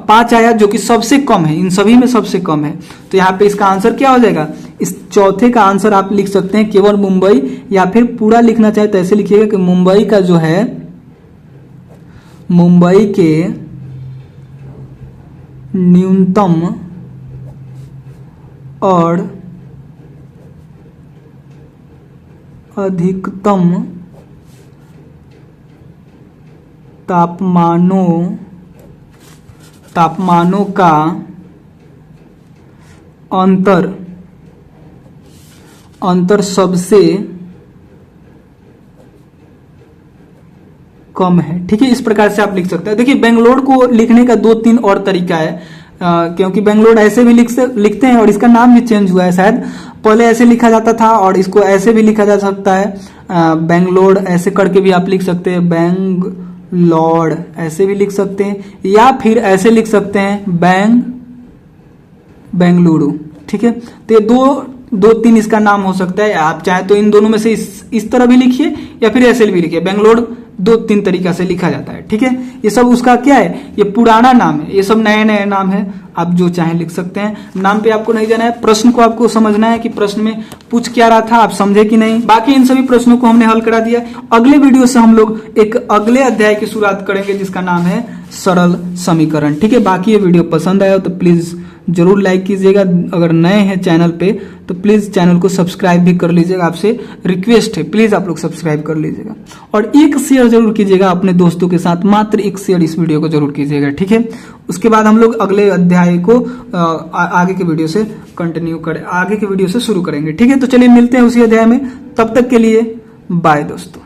Speaker 1: 5 आया जो कि सबसे कम है, इन सभी में सबसे कम है। तो यहाँ पे इसका आंसर क्या हो जाएगा, इस चौथे का आंसर आप लिख सकते हैं केवल मुंबई, या फिर पूरा लिखना चाहे तो ऐसे लिखिएगा कि मुंबई का जो है, मुंबई के न्यूनतम और अधिकतम तापमानों का अंतर सबसे कम है। ठीक है, इस प्रकार से आप लिख सकते हैं। देखिए बेंगलोर को लिखने का 2-3 और तरीका है, क्योंकि बेंगलोर ऐसे भी लिखते हैं और इसका नाम भी चेंज हुआ है। शायद पहले ऐसे लिखा जाता था और इसको ऐसे भी लिखा जा सकता है, बेंगलोर ऐसे करके भी आप लिख सकते हैं, बेंगलोर ऐसे भी लिख सकते हैं, या फिर ऐसे लिख सकते हैं बेंगलुरु। ठीक है, तो ये 2-3 इसका नाम हो सकता है। आप चाहे तो इन दोनों में से इस तरह भी लिखिए या फिर ऐसे भी लिखिए। बेंगलोर 2-3 तरीका से लिखा जाता है। ठीक है, ये सब उसका क्या है, ये पुराना नाम है, ये सब नए नए नाम है, आप जो चाहे लिख सकते हैं। नाम पे आपको नहीं जाना है, प्रश्न को आपको समझना है कि प्रश्न में पूछ क्या रहा था, आप समझे कि नहीं। बाकी इन सभी प्रश्नों को हमने हल करा दिया। अगले वीडियो से हम लोग एक अगले अध्याय की शुरुआत करेंगे जिसका नाम है सरल समीकरण। ठीक है, बाकी ये वीडियो पसंद आया तो प्लीज जरूर लाइक कीजिएगा। अगर नए हैं चैनल पे तो प्लीज चैनल को सब्सक्राइब भी कर लीजिएगा, आपसे रिक्वेस्ट है, प्लीज आप लोग सब्सक्राइब कर लीजिएगा। और एक शेयर जरूर कीजिएगा अपने दोस्तों के साथ, मात्र एक शेयर इस वीडियो को जरूर कीजिएगा। ठीक है, उसके बाद हम लोग अगले अध्याय को आगे के वीडियो से आगे के वीडियो से शुरू करेंगे। ठीक है, तो चलिए मिलते हैं उसी अध्याय में, तब तक के लिए बाय दोस्तों।